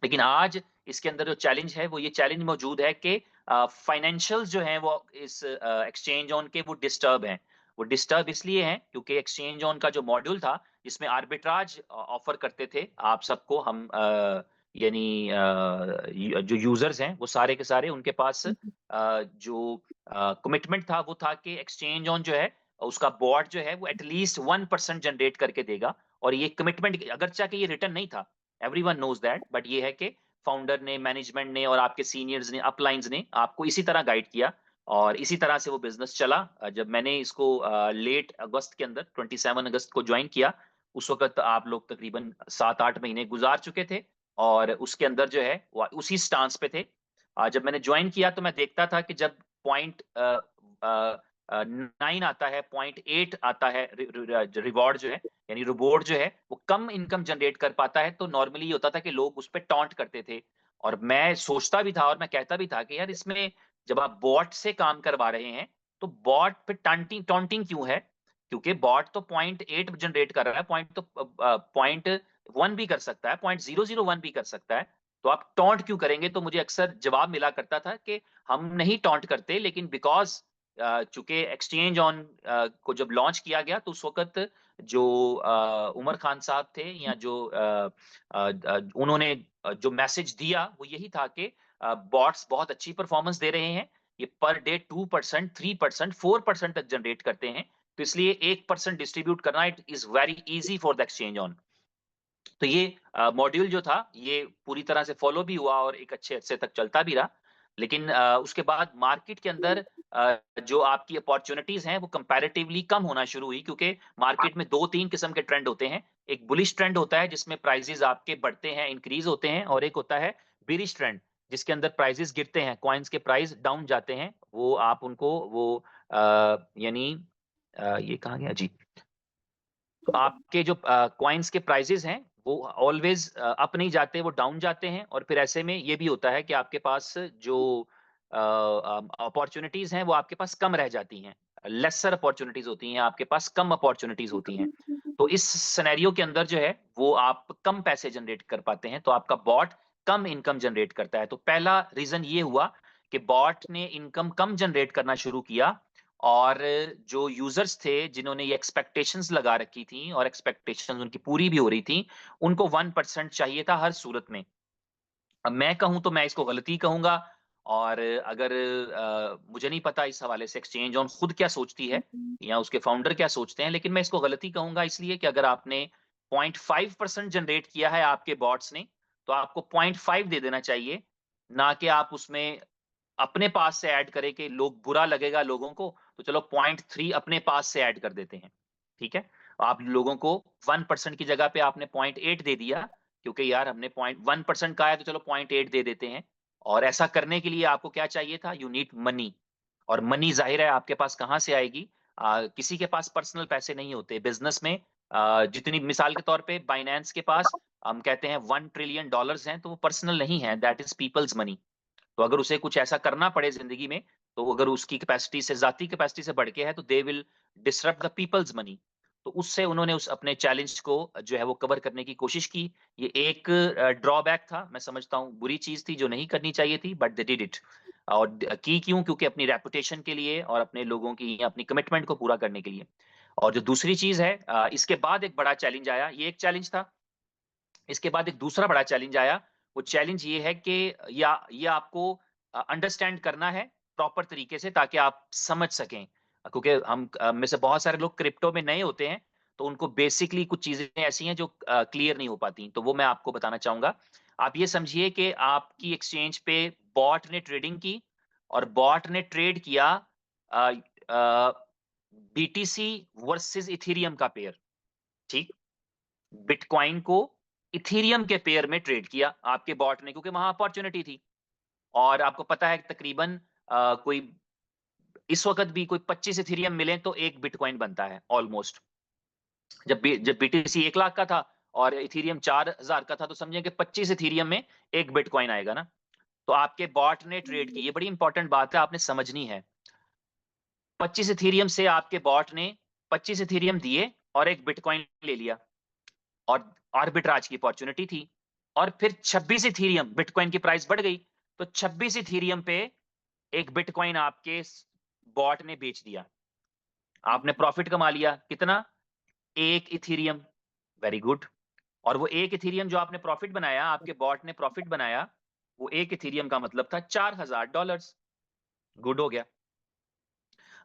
लेकिन आज इसके अंदर जो चैलेंज है वो ये चैलेंज मौजूद है कि फाइनेंशियल्स जो हैं वो इस एक्सचेंज ऑन के वो डिस्टर्ब हैं। वो डिस्टर्ब इसलिए हैं क्योंकि एक्सचेंज ऑन का जो मॉड्यूल था जिसमें आर्बिट्राज ऑफर करते थे आप सबको हम यानी जो यूजर्स हैं वो सारे के सारे उनके पास जो कमिटमेंट था वो था कि एक्सचेंज ऑन जो है उसका बॉट जो है वो एटलीस्ट 1% जनरेट करके देगा और ये कमिटमेंट अगरचे कि ये रिटर्न नहीं था एवरीवन नोज़ दैट बट ये है कि फाउंडर ने, मैनेजमेंट ने और आपके सीनियर्स ने, अपलाइन्स ने आपको इसी तरह गाइड किया और इसी तरह से वो बिज़नेस चला। जब मैंने इसको लेट अगस्त के अंदर 27 अगस्त को जॉइन किया, उस वक़्त आप लोग तकरीबन 7-8 महीने गुज़ार चुके थे और उसके अंदर जो है वो उसी स्टांस पे थे। जब मैंने जॉइन किया तो मैं देखता था कि जब पॉइंट 9 आता है, पॉइंट 8 आता है रिवॉर्ड जो है यानी रोबोट जो है वो कम इनकम जनरेट कर पाता है तो नॉर्मली ये होता था कि लोग उस पे टॉन्ट करते थे और मैं सोचता भी था और मैं कहता भी था कि यार इसमें जब आप बॉट से काम करवा रहे हैं तो बॉट पे टॉन्टिंग टॉन्टिंग क्यों है क्योंकि बॉट तो पॉइंट 8 जनरेट कर रहा है पॉइंट तो पॉइंट 1 भी कर सकता है पॉइंट 001 भी कर सकता है तो आप टॉन्ट क्यों करेंगे तो मुझे अक्सर जवाब मिला करता था कि हम नहीं टॉन्ट करते लेकिन बिकॉज चूंकि एक्सचेंज ऑन को जब लॉन्च किया गया तो उस वक़्त जो उमर खान साहब थे या जो उन्होंने जो मैसेज दिया वो यही था कि बॉट्स बहुत अच्छी परफॉर्मेंस दे रहे हैं। ये पर डे 2%, 3%, 4% तक जनरेट करते हैं। तो इसलिए 1% डिस्ट्रीब्यूट करना it is very easy for the exchange on. तो ये मॉड्यूल जो था, ये पूरी तरह से फ़ॉलो भी हुआ और एक अच्छे अरसे तक चलता भी रहा। लेकिन उसके बाद मार्केट के अंदर जो आपकी अपॉर्च्युनिटीज़ हैं, वो कंपैरेटिवली कम होना शुरू हुई क्योंकि मार्केट में 2-3 किस्म के ट्रेंड होते हैं। एक बुलिश ट्रेंड होता है जिसमें प्राइसेज़ आपके बढ़ते हैं, इंक्रीज़ होते हैं और एक होता है बेयरिश ट्रेंड जिसके अंदर प्राइसेज़ गिरते हैं, कॉइन्स के प्राइस डाउन जाते हैं। वो आप उनको वो यानी ये कहाँ गया? जी। तो आपके जो कॉइन्स के प्राइसेज़ हैं, वो ऑलवेज़ अप नहीं जाते, वो डाउन जाते हैं और फिर ऐसे में ये भी होता है कि आपके पास जो अपॉर्च्युनिटीज़ हैं, वो आपके पास कम रह जाती हैं। लेसर अपॉर्च्युनिटीज़ होती हैं, आपके पास कम अपॉर्च्युनिटीज़ होती हैं। तो इस सिनेरियो के अंदर जो है, वो आप कम पैसे जनरेट कर पाते हैं, तो आपका बॉट कम इनकम जनरेट करता है। तो पहला रीज़न ये हुआ कि बॉट ने इनकम कम जनरेट करना शुरू किया और जो यूज़र्स थे, जिन्होंने ये एक्सपेक्टेशंस लगा रखी थी और एक्सपेक्टेशंस उनकी पूरी भी हो रही थी, उनको 1% चाहिए था हर सूरत में। अब मैं कहूँ तो मैं इसको गलती कहूँगा और अगर मुझे नहीं पता इस हवाले से एक्सचेंज ऑन खुद क्या सोचती है या उसके फाउंडर क्या सोचते हैं, लेकिन मैं इसको गलती कहूँगा इसलिए कि अगर आपने 0.5% जनरेट किया है आपके बॉट्स ने, तो आपको 0.5 दे देना चाहिए, ना कि आप उसमें अपने पास से ऐड करें कि लोग बुरा लगेगा लोगों को, तो चलो 0.3 अपने पास से ऐड कर देते हैं, ठीक है? आप लोगों को 1% की जगह पे आपने 0.8 दे दिया, क्योंकि यार हमने पॉइंट 1% का है तो चलो 0.8 दे देते हैं और ऐसा करने के लिए आपको क्या चाहिए था? यू नीड मनी और मनी ज़ाहिर है आपके पास कहाँ से आएगी? किसी के पास पर्सनल पैसे नहीं होते। बिज़नेस में जितनी मिसाल के तौर पे बाइनेंस के पास हम कहते हैं $1 ट्रिलियन हैं, तो वो पर्सनल नहीं है, दैट इज़ पीपल्स मनी। तो अगर उसे कुछ ऐसा करना पड़े ज़िंदगी में, तो अगर उसकी कैपेसिटी से ज़ाती कैपेसिटी से बढ़ के है, तो they will disrupt the peoples money. तो उससे उन्होंने उस अपने चैलेंज को जो है वो कवर करने की कोशिश की। ये एक ड्रॉबैक था, मैं समझता हूँ बुरी चीज़ थी जो नहीं करनी चाहिए थी, बट दे डिड इट। और की क्यों? क्योंकि अपनी रेपुटेशन के लिए और अपने लोगों की अपनी कमिटमेंट को पूरा करने के लिए। और जो दूसरी चीज़ है इसके बाद एक बड़ा चैलेंज आया, ये एक चैलेंज था। इसके बाद एक दूसरा बड़ा चैलेंज आया, वो चैलेंज ये है कि या ये आपको अंडरस्टैंड करना है प्रॉपर तरीके से ताकि आप समझ सकें। क्योंकि हम में से बहुत सारे लोग क्रिप्टो में नए होते हैं, तो उनको बेसिकली कुछ चीज़ें ऐसी हैं जो क्लियर नहीं हो पाती, तो वो मैं आपको बताना चाहूँगा। आप ये समझिए कि आपकी एक्सचेंज पे बॉट ने ट्रेडिंग की और बॉट ने ट्रेड किया अ बीटीसी वर्सेस इथेरियम का पेयर, ठीक? बिटकॉइन को इथेरियम के पेयर में ट्रेड किया आपके बॉट ने क्योंकि वहां अपॉर्चुनिटी थी और आपको पता है तकरीबन कोई इस वक्त भी कोई 25 इथेरियम मिले तो एक बिटकॉइन बनता है ऑलमोस्ट। जब बीटीसी 1 लाख का था और इथेरियम 4,000 का था तो समझें कि 25 इथेरियम में एक बिटकॉइन आएगा ना। तो आपके बॉट ने ट्रेड की, ये बड़ी इंपॉर्टेंट बात है आपने समझनी है। 25 इथेरियम से आपके बॉट ने 25 इथेरियम दिए और एक बिटकॉइन ले लिया और आर्बिट्राज की अपॉर्चुनिटी थी और फिर 26 इथेरियम बिटकॉइन की प्राइस बढ़ गई तो 26 इथेरियम पे एक बिटकॉइन आपके बॉट ने बेच दिया। आपने प्रॉफिट कमा लिया कितना? एक इथेरियम। Very good. और वो एक इथेरियम जो आपने प्रॉफिट बनाया, आपके बॉट ने प्रॉफिट बनाया, वो एक इथेरियम का मतलब था $4,000। गुड हो गया।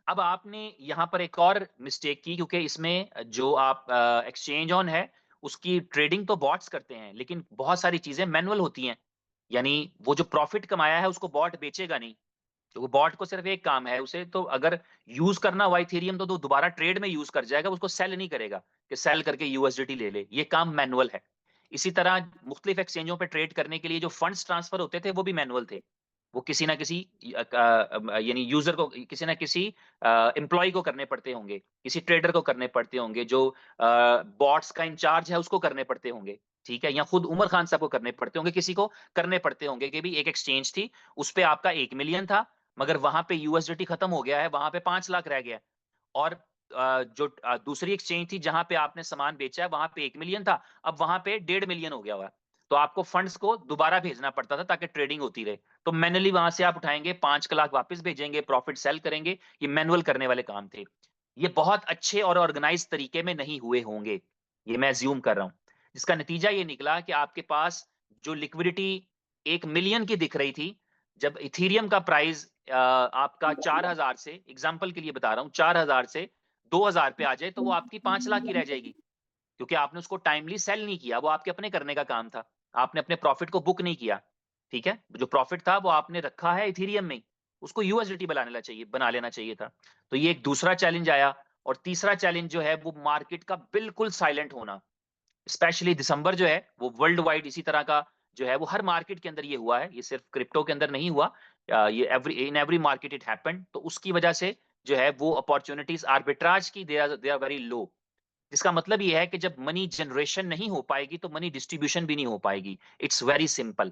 अब आपने यहाँ पर एक और मिस्टेक की क्योंकि इसमें जो आप एक्सचेंज ऑन है, उसकी ट्रेडिंग तो बॉट्स करते हैं, लेकिन बहुत सारी चीज़ें मैनुअल होती हैं। यानी वो जो प्रॉफिट कमाया है, उसको बॉट बेचेगा नहीं। तो वो बॉट को सिर्फ एक काम है, उसे तो अगर यूज़ करना हुआ इथेरियम तो दोबारा ट्रेड में यूज़ कर जाएगा, उसको सेल नहीं करेगा कि सेल करके यूएसडीटी ले ले। ये काम मैनुअल है। इसी तरह मुख्तलिफ एक्सचेंजों पे ट्रेड करने के लिए जो फंड्स ट्रांसफर होते थे, वो भी मैनुअल थे। वो किसी ना किसी यानी यूज़र को किसी ना किसी एम्प्लॉयी को करने पड़ते होंगे, किसी ट्रेडर को करने पड़ते होंगे, जो बॉट्स का इंचार्ज है उसको करने पड़ते होंगे, ठीक है? या खुद उमर खान साहब को करने पड़ते होंगे, किसी को करने पड़ते होंगे कि भई एक एक्सचेंज थी, उस पे आपका 1 मिलियन था, मगर वहाँ पे यूएसडीटी खत्म हो गया है, वहाँ पे 5 लाख रह गया है। और जो दूसरी एक्सचेंज थी जहाँ पे आपने सामान बेचा है, वहाँ पे 1 मिलियन था, अब वहाँ पे 1.5 मिलियन हो गया हुआ है। तो आपको फंड्स को दोबारा भेजना पड़ता था ताकि ट्रेडिंग होती रहे। तो मैनुअली वहाँ से आप उठाएँगे, 5 लाख वापस भेजेंगे, प्रॉफिट सेल करेंगे, ये मैनुअल करने वाले काम थे। ये बहुत अच्छे और ऑर्गेनाइज़्ड तरीके में नहीं हुए होंगे, ये मैं अज़्यूम कर रहा हूँ। जिसका नतीजा ये निकला कि आपके पास जो लिक्विडिटी 1 मिलियन की दिख रही थी, जब इथेरियम का प्राइस आपका 4,000 से एग्ज़ाम्पल के लिए बता रहा हूँ, 4,000 से 2,000 पे आ जाए, तो वो आपकी 5 लाख की रह जाएगी। क्योंकि आपने उसको टाइमली सेल नहीं किया, वो आपके अपने करने का काम था। आपने अपने प्रॉफिट को बुक नहीं किया, ठीक है? जो प्रॉफिट था वो आपने रखा है इथेरियम में ही, उसको यूएसडीटी बना लेना चाहिए था। तो ये एक दूसरा चैलेंज आया और तीसरा चैलेंज जो है वो मार्केट का बिल्कुल साइलेंट होना। स्पेशली दिसंबर जो है वो वर्ल्ड वाइड इसी तरह का जो है वो हर मार्केट के अंदर ये हुआ है, ये सिर्फ क्रिप्टो के अंदर नहीं हुआ। ये एवरी मार्केट इट हैपेंड। तो उसकी वजह से जो है वो अपॉर्च्युनिटीज़ आर्बिट्राज की दे आर वेरी लो। जिसका मतलब ये है कि जब मनी जनरेशन नहीं हो पाएगी, तो मनी डिस्ट्रीब्यूशन भी नहीं हो पाएगी। It's very simple.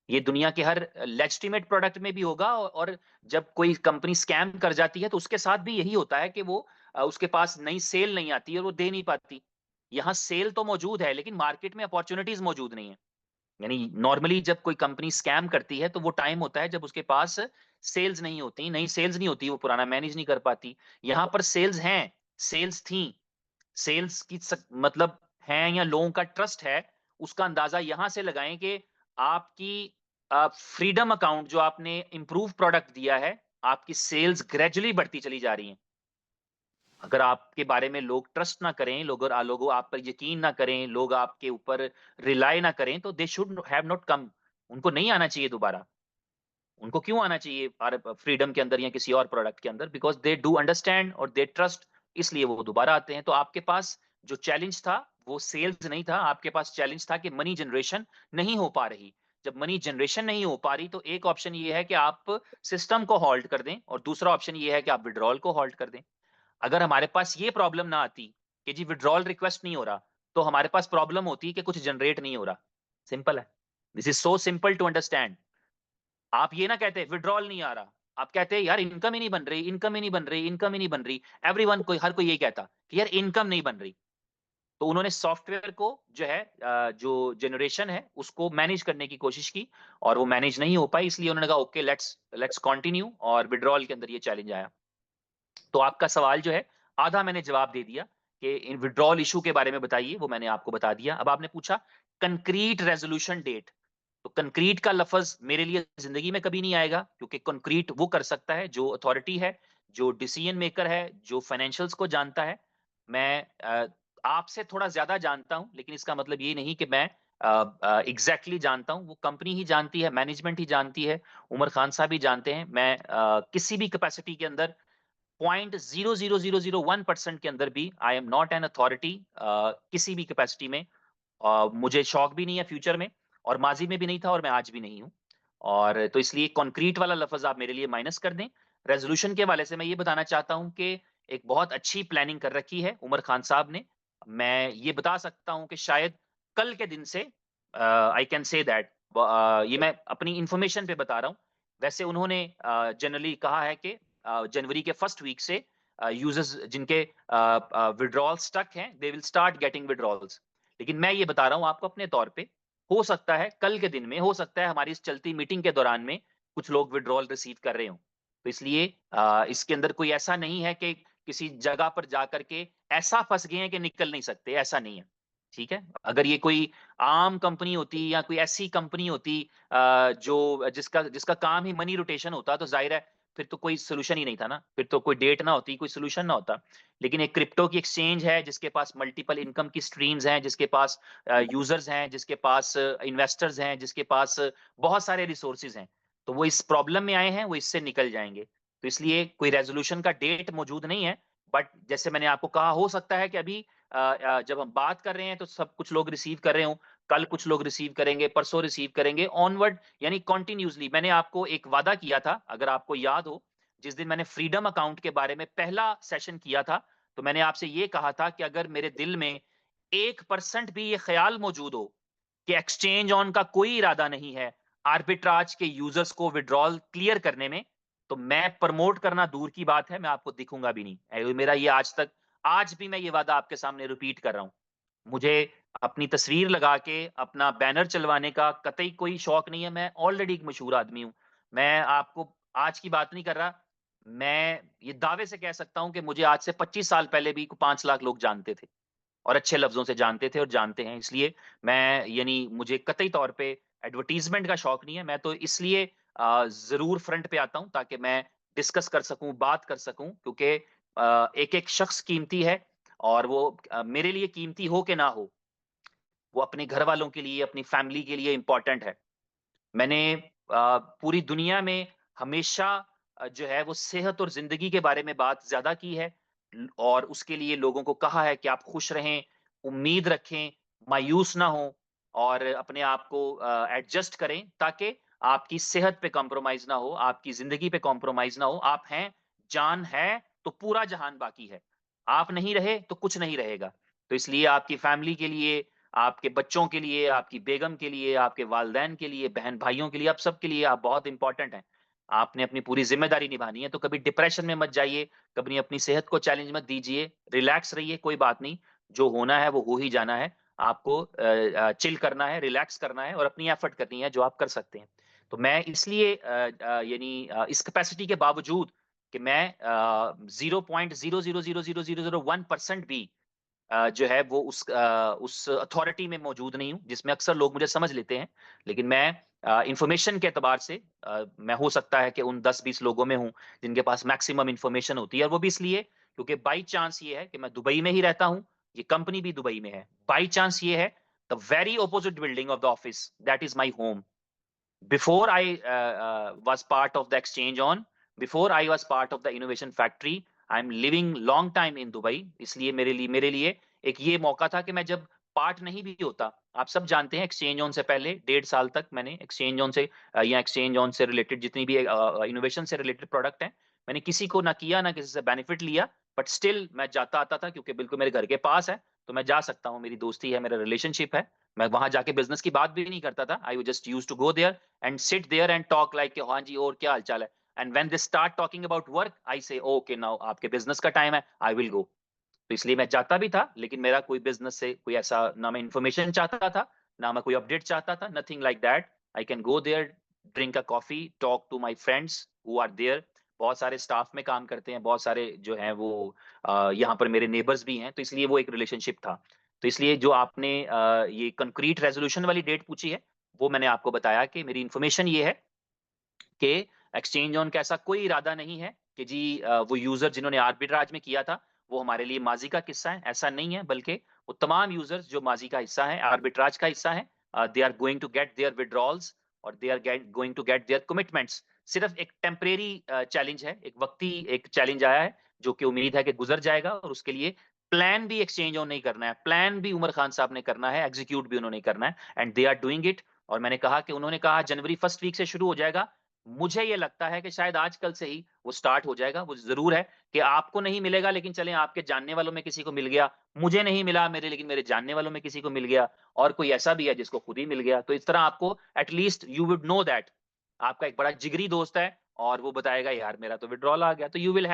ये दुनिया के हर लेजिटिमेट प्रोडक्ट में भी होगा, और जब कोई कंपनी स्कैम कर जाती है, तो उसके साथ भी यही होता है कि वो उसके पास नई सेल नहीं आती है और वो दे नहीं पाती। यहाँ सेल तो मौजूद है, लेकिन मार्केट में अपॉर्च्युनिटीज़ मौजूद नहीं है। यानी नॉर्मली जब कोई कंपनी स्कैम करती है, तो वो टाइम होता है जब उसके पास सेल्स नहीं होती, नई सेल्स नहीं होती, वो पुराना मैनेज नहीं कर पाती। यहाँ पर सेल्स हैं, सेल्स थीं, सेल्स की मतलब हैं या लोगों का ट्रस्ट है, उसका अंदाज़ा यहाँ से लगाएँ कि आपकी फ्रीडम अकाउंट जो आपने इम्प्रूव प्रोडक्ट दिया है, आपकी सेल्स ग्रेजुअली बढ़ती चली जा रही हैं। अगर आपके बारे में लोग ट्रस्ट ना करें, लोग आप पर यकीन ना करें, लोग आपके ऊपर रिलाय ना करें, तो they should have not come. उनको नहीं आना चाहिए दोबारा। उनको क्यों आना चाहिए फ्रीडम के अंदर या किसी और प्रोडक्ट के अंदर? बिकॉज़ दे डू अंडरस्टैंड और दे ट्रस्ट, इसलिए वो दोबारा आते हैं। तो आपके पास जो चैलेंज था, वो सेल्स नहीं था, आपके पास चैलेंज था कि मनी जनरेशन नहीं हो पा रही। जब मनी जनरेशन नहीं हो पा रही, तो एक ऑप्शन ये है कि आप सिस्टम को हॉल्ट कर दें, और दूसरा ऑप्शन ये है कि आप विथड्रॉल को हॉल्ट कर दें। अगर हमारे पास ये प्रॉब्लम ना आती कि जी विथड्रॉल रिक्वेस्ट नहीं हो रहा, तो हमारे पास प्रॉब्लम होती कि कुछ जनरेट नहीं हो रहा। सिंपल है। This is so simple to understand. आप ये ना कहते विथड्रॉल नहीं आ रहा, आप कहते यार इनकम ही नहीं बन रही, इनकम ही नहीं बन रही, इनकम ही नहीं बन रही। एवरीवन कोई हर कोई यही कहता कि यार इनकम नहीं बन रही। तो उन्होंने सॉफ्टवेयर को जो है जो जनरेशन है उसको मैनेज करने की कोशिश की, और वो मैनेज नहीं हो पाई, इसलिए उन्होंने कहा ओके लेट्स लेट्स कंटिन्यू, और विथड्रॉल के अंदर ये चैलेंज आया। तो आपका सवाल जो है, आधा मैंने जवाब दे दिया कि इन विथड्रॉल इश्यू के बारे में बताइए, वो मैंने आपको बता दिया। अब आपने पूछा कंक्रीट रेज़ोल्यूशन डेट। तो कंक्रीट का लफ़्ज़ मेरे लिए ज़िंदगी में कभी नहीं आएगा, क्योंकि कंक्रीट वो कर सकता है जो अथॉरिटी है, जो डिसीजन मेकर है, जो फाइनेंशियल्स को जानता है। मैं आपसे थोड़ा ज़्यादा जानता हूँ, लेकिन इसका मतलब ये नहीं कि मैं एग्ज़ैक्टली जानता हूँ। वो कंपनी ही जानती है, मैनेजमेंट ही जानती है, उमर खान साहब ही जानते हैं। मैं किसी भी कैपेसिटी के अंदर 0.00001% के अंदर भी आई एम नॉट एन अथॉरिटी, किसी भी कैपेसिटी में। मुझे शौक भी नहीं है फ्यूचर में, और माज़ी में भी नहीं था, और मैं आज भी नहीं हूँ। और तो इसलिए कंक्रीट वाला लफ़्ज़ आप मेरे लिए माइनस कर दें। रेज़ोल्यूशन के हवाले से मैं ये बताना चाहता हूँ कि एक बहुत अच्छी प्लानिंग कर रखी है उमर खान साहब ने। मैं ये बता सकता हूँ कि शायद कल के दिन से आई कैन से दैट, ये मैं अपनी इन्फॉर्मेशन पे बता रहा हूँ। वैसे उन्होंने जनरली कहा है कि जनवरी के फर्स्ट वीक से यूज़र्स जिनके विथड्रॉल स्टक हैं, दे विल स्टार्ट गेटिंग विथड्रॉल्स। लेकिन मैं ये बता रहा हूँ आपको अपने तौर पे, हो सकता है कल के दिन में, हो सकता है हमारी इस चलती मीटिंग के दौरान में कुछ लोग विथड्रॉल रिसीव कर रहे हों। तो इसलिए इसके अंदर कोई ऐसा नहीं है कि किसी जगह पर जाकर के ऐसा फँस गए हैं कि निकल नहीं सकते, ऐसा नहीं है। ठीक है? अगर ये कोई आम कंपनी होती या कोई ऐसी कंपनी होती जो जिसका जिसका काम ही मनी रोटेशन होता, तो ज़ाहिर है फिर तो कोई सॉल्यूशन ही नहीं था ना, फिर तो कोई डेट ना होती, कोई सॉल्यूशन ना होता। लेकिन एक क्रिप्टो की एक्सचेंज है, जिसके पास मल्टीपल इनकम की स्ट्रीम्स हैं, जिसके पास यूज़र्स हैं, जिसके पास इन्वेस्टर्स हैं, जिसके पास बहुत सारे रिसोर्सेज़ हैं। तो वो इस प्रॉब्लम में आए हैं, वो इससे निकल जाएँगे। तो इसलिए कोई रेज़ोल्यूशन का डेट मौजूद नहीं है, बट जैसे मैंने आपको कहा, हो सकता है कि अभी जब हम बात कर रहे हैं तो सब कुछ लोग रिसीव कर रहे हों, कल कुछ लोग रिसीव करेंगे, परसों रिसीव करेंगे, ऑनवर्ड यानी कंटीन्यूअसली। मैंने आपको एक वादा किया था, अगर आपको याद हो, जिस दिन मैंने फ्रीडम अकाउंट के बारे में पहला सेशन किया था, तो मैंने आपसे ये कहा था कि अगर मेरे दिल में 1% भी ये ख़्याल मौजूद हो कि एक्सचेंज ऑन का कोई इरादा नहीं है, आर्बिट्राज के यूज़र्स को विथड्रॉल क्लियर करने में, तो मैं प्रमोट करना दूर की बात है, मैं आपको दिखूँगा भी नहीं। मेरा ये आज भी मैं ये वादा आपके सामने रिपीट कर रहा हूँ। मुझे अपनी तस्वीर लगा के, अपना बैनर चलवाने का कतई कोई शौक नहीं है, मैं ऑलरेडी एक मशहूर आदमी हूँ। मैं आपको आज की बात नहीं कर रहा, मैं ये दावे से कह सकता हूँ कि मुझे आज से 25 साल पहले भी 5 लाख लोग जानते थे, और अच्छे लफ्ज़ों से जानते थे और जानते हैं। इसलिए मैं यानी मुझे कतई तौर पे एडवर्टाइज़मेंट का शौक नहीं है, मैं तो इसलिए ज़रूर फ्रंट पे आता हूँ ताकि मैं डिस्कस कर सकूँ, बात कर सकूँ, क्योंकि एक-एक शख्स कीमती है, और वो मेरे लिए कीमती हो के ना हो, वो अपने घरवालों के लिए, अपनी फैमिली के लिए इम्पोर्टेंट है। मैंने पूरी दुनिया में हमेशा जो है वो सेहत और ज़िंदगी के बारे में बात ज़्यादा की है, और उसके लिए लोगों को कहा है कि आप खुश रहें, उम्मीद रखें, मायूस ना हों, और अपने आप को एडजस्ट करें, ताकि आपकी सेहत पे कॉम्प्रोमाइज़ ना हो, आपकी ज़िंदगी पे कॉम्प्रोमाइज़ ना हो। आप हैं, जान है, तो पूरा जहान बाकी है। आप नहीं रहे तो कुछ नहीं रहेगा। तो इसलिए आपकी फैमिली के लिए, आपके बच्चों के लिए, आपकी बेगम के लिए, आपके वालिदैन के लिए, बहन-भाइयों के लिए, आप सबके लिए आप बहुत इम्पोर्टेंट हैं। आपने अपनी पूरी ज़िम्मेदारी निभानी है, तो कभी डिप्रेशन में मत जाइए, कभी अपनी सेहत को चैलेंज मत दीजिए, रिलैक्स रहिए, कोई बात नहीं, जो होना है वो हो ही जाना है। आपको चिल करना है, रिलैक्स करना है और अपनी एफर्ट करनी है जो आप कर सकते हैं। तो मैं इसलिए इस कैपेसिटी के बावजूद कि मैं 0.00000001% भी जो है वो उस अथॉरिटी में मौजूद नहीं हूँ, जिसमें अक्सर लोग मुझे समझ लेते हैं। लेकिन मैं इन्फॉर्मेशन के एतबार से मैं हो सकता है कि उन 10-20 लोगों में हूँ, जिनके पास मैक्सिमम इन्फॉर्मेशन होती है और वो भी इसलिए क्योंकि बाय चांस ये है कि मैं दुबई में ही रहता हूँ, ये कंपनी भी दुबई में है। बाय चांस ये है, the very opposite building of the office, that is my home. Before I was part of the exchange on, before I was part of the innovation factory, I'm living long time in Dubai. इसलिए मेरे लिए एक ये मौका था कि मैं जब पार्ट नहीं भी होता, आप सब जानते हैं एक्सचेंज ऑन से पहले 1.5 साल तक मैंने एक्सचेंज ऑन से या एक्सचेंज ऑन से रिलेटेड जितनी भी इनोवेशन से रिलेटेड प्रोडक्ट हैं, मैंने किसी को ना किया ना किसी से बेनिफिट लिया, बट स्टिल मैं जाता आता था क्योंकि बिल्कुल मेरे घर के पास है, तो मैं जा सकता हूँ, मेरी दोस्ती है, मेरा रिलेशनशिप है। मैं वहां जाके बिजनेस की बात भी नहीं करता था। I just used to go there and sit there and talk like हाँ जी और क्या हालचाल है। And when they start talking about work, I say okay now आपके बिजनेस का टाइम है, I will go। तो इसलिए मैं जाता भी था, लेकिन मेरा कोई बिजनेस से कोई ऐसा ना मैं इन्फॉर्मेशन चाहता था, ना मैं कोई अपडेट चाहता था, nothing like that. I can go there, drink a coffee, talk to my friends who are there. बहुत सारे स्टाफ में काम करते हैं, बहुत सारे जो हैं वो यहाँ पर मेरे नेबर्स भी हैं, तो इसलिए वो एक रिलेशनशिप था। तो इसलिए जो आपने ये कंक्रीट रेजोल्यूशन वाली डेट पूछी है, वो मैंने आपको बताया कि मेरी इन्फॉर्मेशन ये है कि एक्सचेंज ऑन का ऐसा कोई इरादा नहीं है कि जी वो यूजर जिन्होंने आर्बिट्राज में किया था वो हमारे लिए माजी का किस्सा है, ऐसा नहीं है। बल्कि वो तमाम यूजर्स जो माजी का हिस्सा है, आर्बिट्राज का हिस्सा है, they are going to get their withdrawals और they are going to get their commitments. सिर्फ एक टेम्परेरी चैलेंज है, एक वक्ती एक चैलेंज आया है जो कि उम्मीद है कि गुजर जाएगा, और उसके लिए प्लान भी एक्सचेंज ऑन नहीं करना है, प्लान भी उमर खान साहब ने करना है, एग्जीक्यूट भी उन्होंने करना है, and they are doing it. और मैंने कहा कि उन्होंने कहा जनवरी फर्स्ट वीक से शुरू हो जाएगा। मुझे ये लगता है कि शायद आजकल से ही वो स्टार्ट हो जाएगा। वो ज़रूर है कि आपको नहीं मिलेगा, लेकिन चलें आपके जानने वालों में किसी को मिल गया, मुझे नहीं मिला मेरे, लेकिन मेरे जानने वालों में किसी को मिल गया, और कोई ऐसा भी है जिसको खुद ही मिल गया। तो इस तरह आपको at least you would know that आपका एक बड़ा जिगरी दोस्त है और वो बताएगा यार मेरा तो विड्रॉल आ गया, तो you will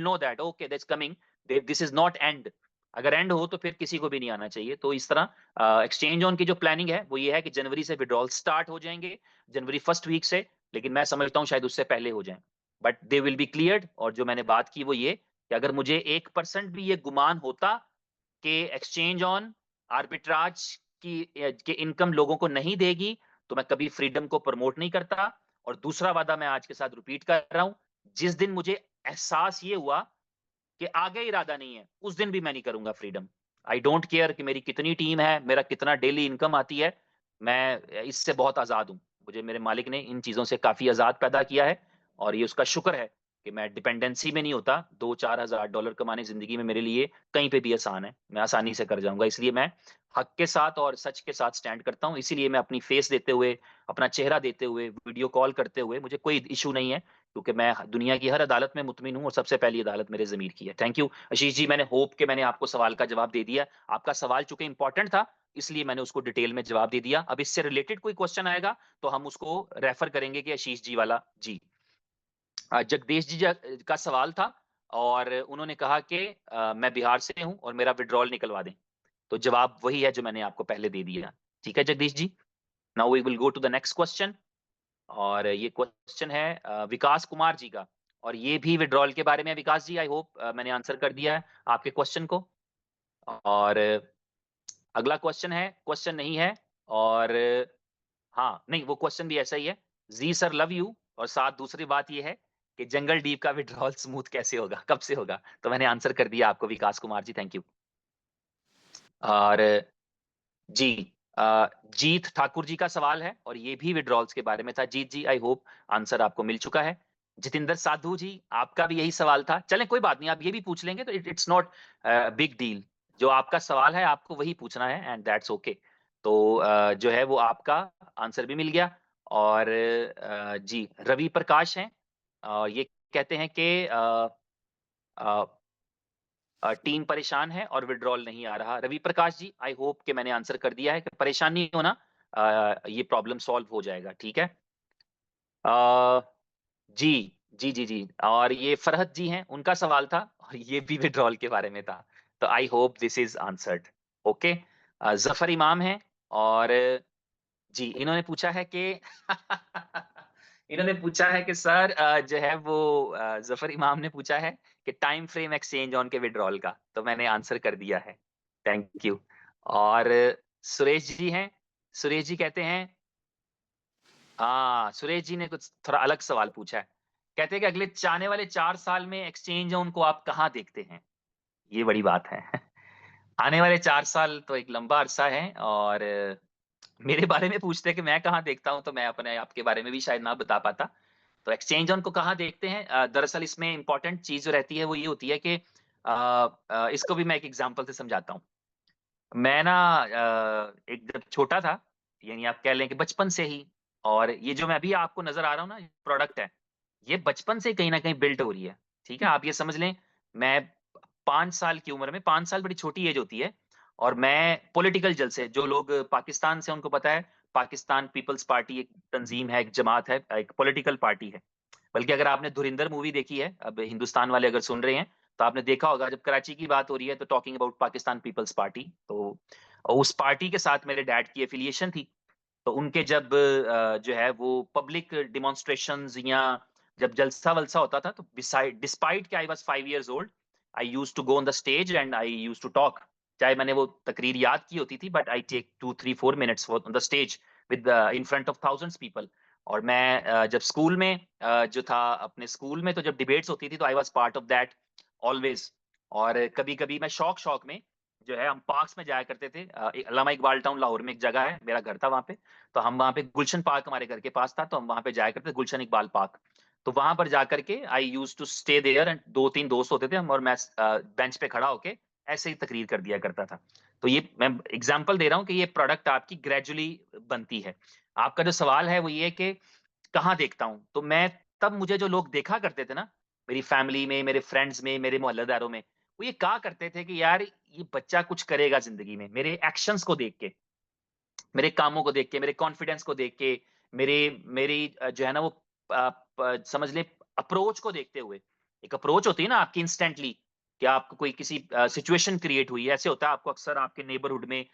know that okay that's coming, this is not and. अगर एंड हो तो फिर किसी को भी नहीं आना चाहिए। तो इस तरह एक्सचेंज ऑन की जो प्लानिंग है वो ये है कि जनवरी से विड्रॉल स्टार्ट हो जाएंगे, जनवरी फर्स्ट वीक से। लेकिन मैं समझता हूँ शायद उससे पहले हो जाएं, but they will be cleared. और जो मैंने बात की वो ये कि अगर मुझे 1% भी ये गुमान होता कि एक्सचेंज ऑन आर्बिट्राज की इनकम लोगों को नहीं देगी, तो मैं कभी फ्रीडम को प्रमोट नहीं करता। और दूसरा वादा मैं आज के साथ रिपीट कर रहा हूं, जिस दिन मुझे एहसास ये हुआ कि आगे इरादा नहीं है, उस दिन भी मैं नहीं करूंगा फ्रीडम। आई डोंट केयर कि मेरी कितनी टीम है, मेरा कितना डेली इनकम आती है, मैं इससे बहुत आजाद हूं। मुझे मेरे मालिक ने इन चीजों से काफी आजाद पैदा किया है, और ये उसका शुक्र है कि मैं डिपेंडेंसी में नहीं होता। 2-4 हज़ार डॉलर कमाने जिंदगी में मेरे लिए कहीं पे भी आसान है, मैं आसानी से कर जाऊंगा। इसलिए मैं हक के साथ और सच के साथ स्टैंड करता हूं। इसीलिए मैं अपनी फेस देते हुए, अपना चेहरा देते हुए, वीडियो कॉल करते हुए मुझे कोई इशू नहीं है, क्योंकि मैं दुनिया की हर अदालत में मुतमिन हूँ और सबसे पहली अदालत मेरे ज़मीर की है। थैंक यू आशीष जी, मैंने होप कि मैंने आपको सवाल का जवाब दे दिया। आपका सवाल चूंकि इंपॉर्टेंट था, इसलिए मैंने उसको डिटेल में जवाब दे दिया। अब इससे रिलेटेड कोई क्वेश्चन आएगा तो हम उसको रेफर करेंगे कि आशीष जी वाला। जी, जगदीश जी का सवाल था और उन्होंने कहा कि मैं बिहार से हूं और मेरा विड्रॉल निकलवा दें। तो जवाब वही है जो मैंने आपको पहले दे दिया। ठीक है Jagdish ji, now we will go to the next question. और ये क्वेश्चन है विकास कुमार जी का, और ये भी विड्रॉल के बारे में है। विकास जी, आई होप मैंने आंसर कर दिया है आपके क्वेश्चन को। और अगला क्वेश्चन है, क्वेश्चन नहीं है, और हाँ नहीं, वो क्वेश्चन भी ऐसा ही है। जी सर लव यू, और साथ दूसरी बात ये है कि जंगल डीप का विड्रॉल स्मूथ कैसे होगा, कब से होगा? तो मैंने आंसर कर दिया आपको विकास कुमार जी, थैंक यू। और जी, जीत ठाकुर जी का सवाल है और ये भी विड्रॉल्स के बारे में था। जीत जी, आई होप आंसर आपको मिल चुका है। जितेंद्र साधु जी, आपका भी यही सवाल था। चलें कोई बात नहीं, आप ये भी पूछ लेंगे तो इट्स नॉट बिग डील। जो आपका सवाल है आपको वही पूछना है एंड दैट्स ओके। तो जो है वो आपका आंसर भी मिल गया। और जी, रवि प्रकाश हैं, ये कहते हैं कि टीम परेशान है और विथड्रॉल नहीं आ रहा। रवि प्रकाश जी, आई होप कि मैंने आंसर कर दिया है कि परेशान नहीं होना, ये प्रॉब्लम सॉल्व हो जाएगा, ठीक है? अ, जी, जी। और ये फरहत जी हैं, उनका सवाल था और ये भी विथड्रॉल के बारे में था। तो I hope this is answered. Okay. Zafar इमाम हैं और जी, इन्होंने पूछा है कि इन्होंने पूछा है कि सर जो है वो ज़फ़र इमाम ने पूछा है कि टाइम फ्रेम एक्सचेंज ऑन के विथड्रॉल का, तो मैंने आंसर कर दिया है। Thank you. और सुरेश जी हैं, सुरेश जी कहते हैं सुरेश जी ने कुछ थोड़ा अलग सवाल पूछा है। कहते हैं कि अगले आने वाले 4 साल में एक्सचेंज ज़ोन को आप कहाँ देखते हैं? ये बड़ी बात है। आने वाले 4 साल तो एक लंबा अरसा है और मेरे बारे में पूछते हैं कि मैं कहाँ देखता हूँ, तो मैं अपने आप के बारे में भी शायद ना बता पाता। तो एक्सचेंज ज़ोन को कहाँ देखते हैं? दरअसल इसमें इम्पोर्टेंट चीज़ जो रहती है वो ये होती है कि इसको भी मैं एक एग्ज़ाम्पल से समझाता हूँ। मैं ना एक जब छोटा था, यानी आप कह लें कि बचपन से ही, और ये जो मैं अभी आपको नज़र आ रहा हूँ ना, प्रोडक्ट है, ये बचपन से कहीं न कहीं बिल्ट हो रही है, ठीक है? आप ये समझ लें, मैं 5 साल की उम्र में, 5 साल बड़ी छोटी एज होती है, और मैं पॉलिटिकल जलसे, जो लोग पाकिस्तान से, उनको पता है, पाकिस्तान पीपल्स पार्टी एक तंज़ीम है, एक जमात है, एक पॉलिटिकल पार्टी है। बल्कि अगर आपने धुरंधर मूवी देखी है, अब हिंदुस्तान वाले अगर सुन रहे हैं, तो आपने देखा होगा जब कराची की बात हो रही है तो talking about Pakistan peoples party, तो उस पार्टी के साथ मेरे डैड की एफिलिएशन थी। तो उनके जब जो है वो पब्लिक डेमोंस्ट्रेशंस या जब जलसा-वलसा होता था, तो बिसाइड डिस्पाइट कि I was 5 years old, I used to go on the stage and I used to talk. चाहे मैंने वो तकरीर याद की होती थी, but I take 2, 3, 4 minutes on the stage with in front of thousands people. और मैं जब स्कूल में जो था, अपने स्कूल में तो जब डिबेट्स होती थी, तो I was part of that always. और कभी-कभी मैं शौक-शौक में जो है, हम पार्क्स में जाया करते थे। अल्लामा इकबाल टाउन लाहौर में एक जगह है, मेरा घर था वहाँ पे। तो हम वहाँ पे, गुलशन पार्क हमारे घर के पास था, तो हम वहाँ पे जाया करते थे, गुलशन इकबाल पार्क। तो वहाँ पर जाकर के I used to stay there and 2-3 दोस्त होते थे हम, और मैं बेंच पे खड़ा होके ऐसे ही तकरीर कर दिया करता था। तो ये मैं एग्ज़ाम्पल दे रहा हूँ कि ये प्रोडक्ट आपकी ग्रेजुअली बनती है। आपका जो सवाल है वो ये है कि कहाँ देखता हूँ? तो मैं, तब मुझे जो लोग देखा करते थे ना, मेरी फैमिली में, मेरे फ्रेंड्स में, मेरे मोहल्लेदारों में, वो ये कहा करते थे कि यार ये बच्चा कुछ करेगा ज़िंदगी में, मेरे एक्शंस को देख के, मेरे कामों को देख के, मेरे कॉन्फिडेंस को देख के, मेरे मेरी जो है ना वो समझ लें अप्रोच को देखते हुए। एक अप्रोच होती है ना आपकी इंस्टेंटली, कि आपको कोई किसी सिचुएशन क्रिएट हुई है, ऐसे होता है आपको अक्सर आपके नेबरहुड में